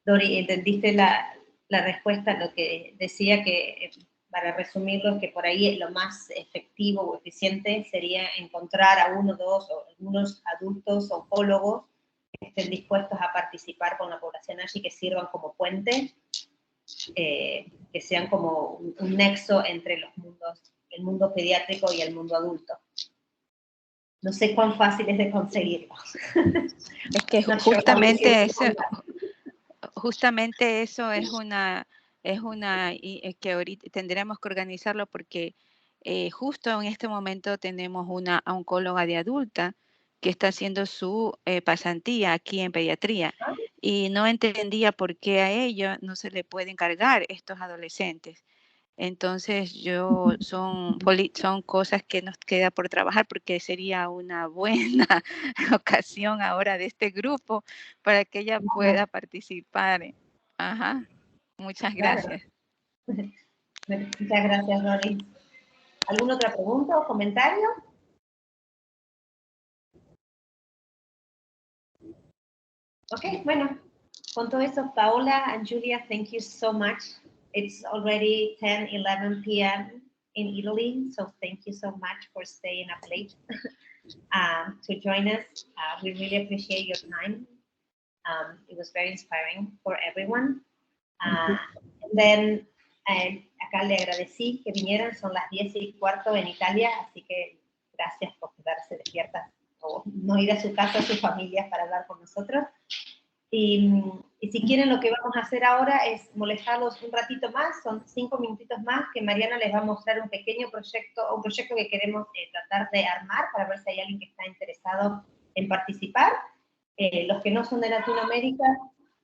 Dori, ¿entendiste la respuesta? Lo que decía que, para resumirlo, que por ahí lo más efectivo o eficiente sería encontrar a uno, dos o algunos adultos oncólogos que estén dispuestos a participar con la población allí, que sirvan como puente, que sean como un nexo entre los mundos, el mundo pediátrico y el mundo adulto. No sé cuán fácil es de conseguirlo. Es que justamente eso es que ahorita tendremos que organizarlo porque justo en este momento tenemos una oncóloga de adulta que está haciendo su pasantía aquí en pediatría y no entendía por qué a ella no se le puede encargar estos adolescentes. Entonces son cosas que nos queda por trabajar porque sería una buena ocasión ahora de este grupo para que ella pueda participar. Ajá, muchas gracias. Muchas gracias, Dori. ¿Alguna otra pregunta o comentario? Ok, bueno, con todo eso, Paola and Gullia, thank you so much. It's already 10:11 p.m. in Italy, so thank you so much for staying up late to join us. We really appreciate your time. It was very inspiring for everyone. And then, acá le agradecí que vinieran, son las 10:15 en Italia, así que gracias por quedarse despiertas o no ir a su casa, a sus familias para hablar con nosotros. Y si quieren, lo que vamos a hacer ahora es molestarlos un ratito más, son 5 minutitos más, que Mariana les va a mostrar un pequeño proyecto, un proyecto que queremos tratar de armar para ver si hay alguien que está interesado en participar. Los que no son de Latinoamérica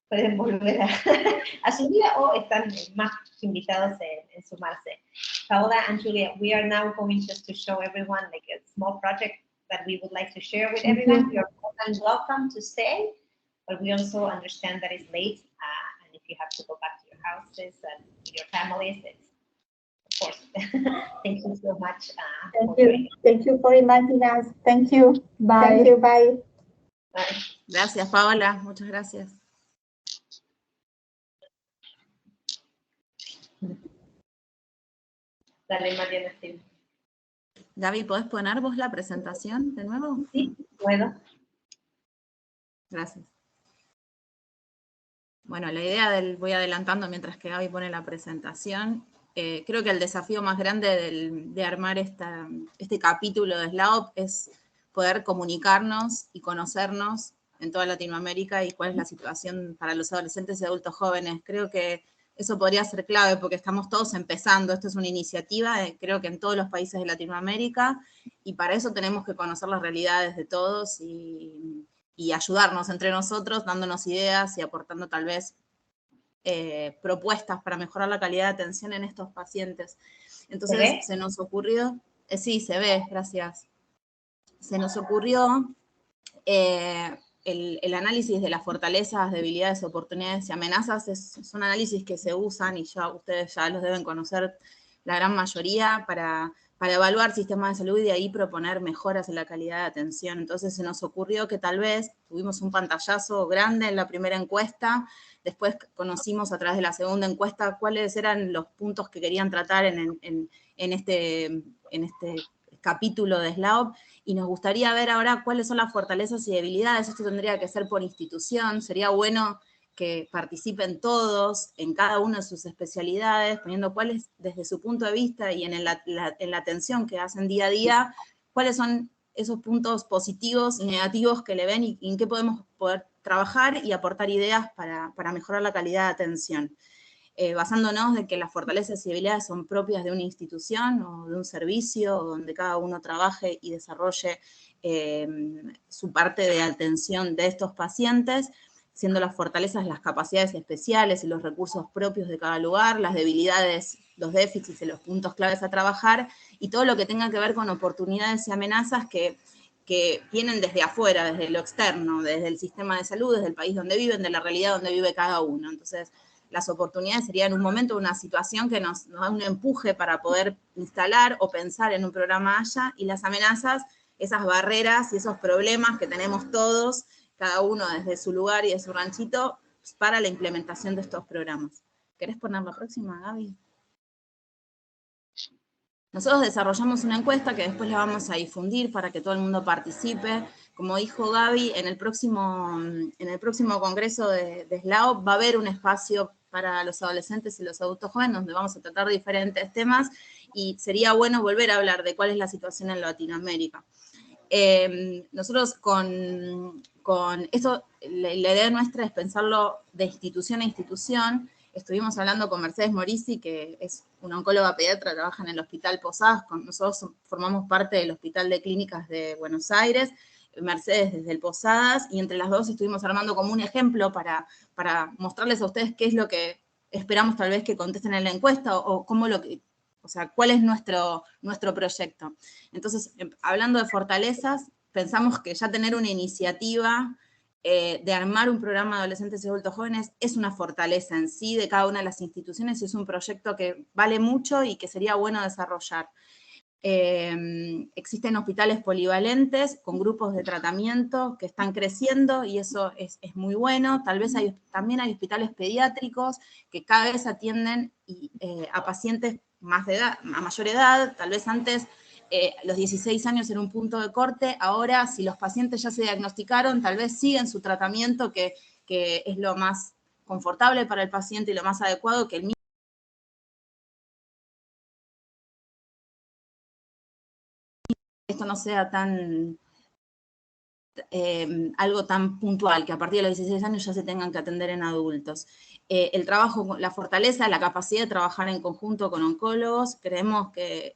pueden volver a su vida o están más invitados en sumarse. Paola and Gullia, we are now going just to show everyone like a small project that we would like to share with everyone. You're more than welcome to stay, but we also understand that it's late, and if you have to go back to your houses and your families, it's, of course. Thank you so much. Thank you for inviting us. Thank you. Bye. Thank you. Bye. Bye. Gracias, Paola. Muchas gracias. Dale, Mariana, sí. Gaby, ¿podés poner vos la presentación de nuevo? Sí, puedo. Gracias. Bueno, la idea voy adelantando mientras que Gaby pone la presentación. Creo que el desafío más grande de armar este capítulo de SIOP es poder comunicarnos y conocernos en toda Latinoamérica y cuál es la situación para los adolescentes y adultos jóvenes. Creo que eso podría ser clave porque estamos todos empezando. Esto es una iniciativa, creo que en todos los países de Latinoamérica, y para eso tenemos que conocer las realidades de todos y ayudarnos entre nosotros, dándonos ideas y aportando tal vez propuestas para mejorar la calidad de atención en estos pacientes. Entonces se nos ocurrió, sí, se ve, gracias. Se nos ocurrió el análisis de las fortalezas, debilidades, oportunidades y amenazas. Es un análisis que se usan, y ustedes ya los deben conocer la gran mayoría, para evaluar sistemas de salud y de ahí proponer mejoras en la calidad de atención. Entonces se nos ocurrió que tal vez tuvimos un pantallazo grande en la primera encuesta, después conocimos a través de la segunda encuesta cuáles eran los puntos que querían tratar en este capítulo de SIOP, y nos gustaría ver ahora cuáles son las fortalezas y debilidades. Esto tendría que ser por institución, sería bueno que participen todos en cada una de sus especialidades, poniendo cuáles, desde su punto de vista y en la atención que hacen día a día, cuáles son esos puntos positivos y negativos que le ven y en qué podemos poder trabajar y aportar ideas para mejorar la calidad de atención. Basándonos de que las fortalezas y debilidades son propias de una institución o de un servicio, donde cada uno trabaje y desarrolle su parte de atención de estos pacientes, siendo las fortalezas las capacidades especiales y los recursos propios de cada lugar, las debilidades, los déficits y los puntos claves a trabajar, y todo lo que tenga que ver con oportunidades y amenazas que vienen desde afuera, desde lo externo, desde el sistema de salud, desde el país donde viven, de la realidad donde vive cada uno. Entonces, las oportunidades serían un momento, una situación que nos da un empuje para poder instalar o pensar en un programa allá, y las amenazas esas barreras y esos problemas que tenemos todos, cada uno desde su lugar y de su ranchito, para la implementación de estos programas. ¿Querés poner la próxima, Gaby? Nosotros desarrollamos una encuesta que después la vamos a difundir para que todo el mundo participe. Como dijo Gaby, en el próximo congreso de SIOP va a haber un espacio para los adolescentes y los adultos jóvenes donde vamos a tratar diferentes temas y sería bueno volver a hablar de cuál es la situación en Latinoamérica. Nosotros con esto, la idea nuestra es pensarlo de institución a institución. Estuvimos hablando con Mercedes Morisi, que es una oncóloga pediatra, trabaja en el Hospital Posadas, nosotros formamos parte del Hospital de Clínicas de Buenos Aires, Mercedes desde el Posadas, y entre las dos estuvimos armando como un ejemplo para mostrarles a ustedes qué es lo que esperamos tal vez que contesten en la encuesta, o cómo o sea, cuál es nuestro proyecto. Entonces, hablando de fortalezas, pensamos que ya tener una iniciativa de armar un programa de adolescentes y adultos jóvenes es una fortaleza en sí de cada una de las instituciones y es un proyecto que vale mucho y que sería bueno desarrollar. Existen hospitales polivalentes con grupos de tratamiento que están creciendo y eso es muy bueno. Tal vez también hay hospitales pediátricos que cada vez atienden a pacientes más de edad, a mayor edad. Tal vez antes los 16 años era un punto de corte, ahora si los pacientes ya se diagnosticaron, tal vez siguen su tratamiento que es lo más confortable para el paciente y lo más adecuado, que el mismo esto no sea tan algo tan puntual, que a partir de los 16 años ya se tengan que atender en adultos. El trabajo, la fortaleza, la capacidad de trabajar en conjunto con oncólogos, creemos que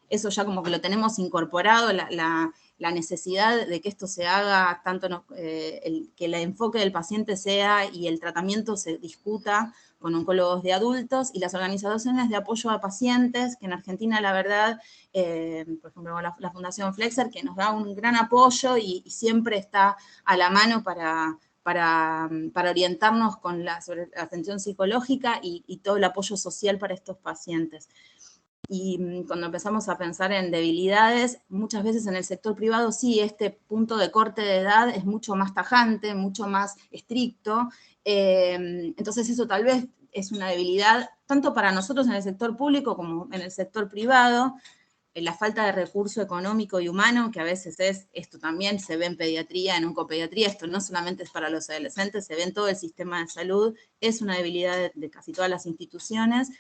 eso ya como que lo tenemos incorporado, la necesidad de que esto se haga, tanto que el enfoque del paciente sea y el tratamiento se discuta con oncólogos de adultos, y las organizaciones de apoyo a pacientes, que en Argentina la verdad, por ejemplo la Fundación Flexer, que nos da un gran apoyo y siempre está a la mano para orientarnos sobre la atención psicológica y todo el apoyo social para estos pacientes. Y cuando empezamos a pensar en debilidades, muchas veces en el sector privado sí, este punto de corte de edad es mucho más tajante, mucho más estricto, entonces eso tal vez es una debilidad tanto para nosotros en el sector público como en el sector privado, la falta de recurso económico y humano, que a veces esto también se ve en pediatría, en oncopediatría, esto no solamente es para los adolescentes, se ve en todo el sistema de salud, es una debilidad de casi todas las instituciones.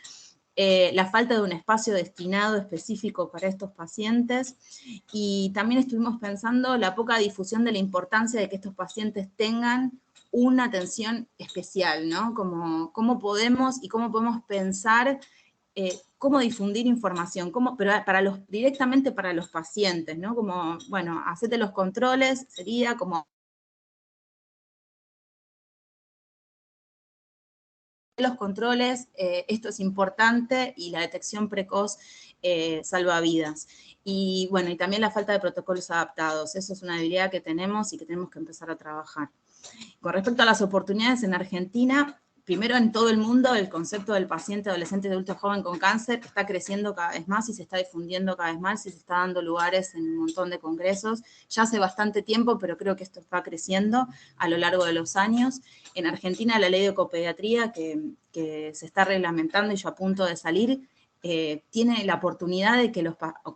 La falta de un espacio destinado específico para estos pacientes, y también estuvimos pensando la poca difusión de la importancia de que estos pacientes tengan una atención especial, ¿no? Cómo podemos pensar cómo difundir información, pero directamente para los pacientes, ¿no? Como, bueno, hacete los controles, sería como los controles, esto es importante, y la detección precoz salva vidas. Y bueno, y también la falta de protocolos adaptados, eso es una debilidad que tenemos y que tenemos que empezar a trabajar. Con respecto a las oportunidades en Argentina, primero en todo el mundo el concepto del paciente, adolescente y adulto joven con cáncer está creciendo cada vez más y se está difundiendo cada vez más y se está dando lugares en un montón de congresos. Ya hace bastante tiempo, pero creo que esto está creciendo a lo largo de los años. En Argentina la ley de ecopediatría que se está reglamentando y ya a punto de salir, tiene la oportunidad de que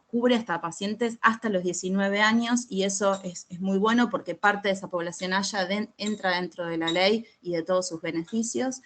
cubre hasta pacientes hasta los 19 años, y eso es muy bueno porque parte de esa población entra dentro de la ley y de todos sus beneficios.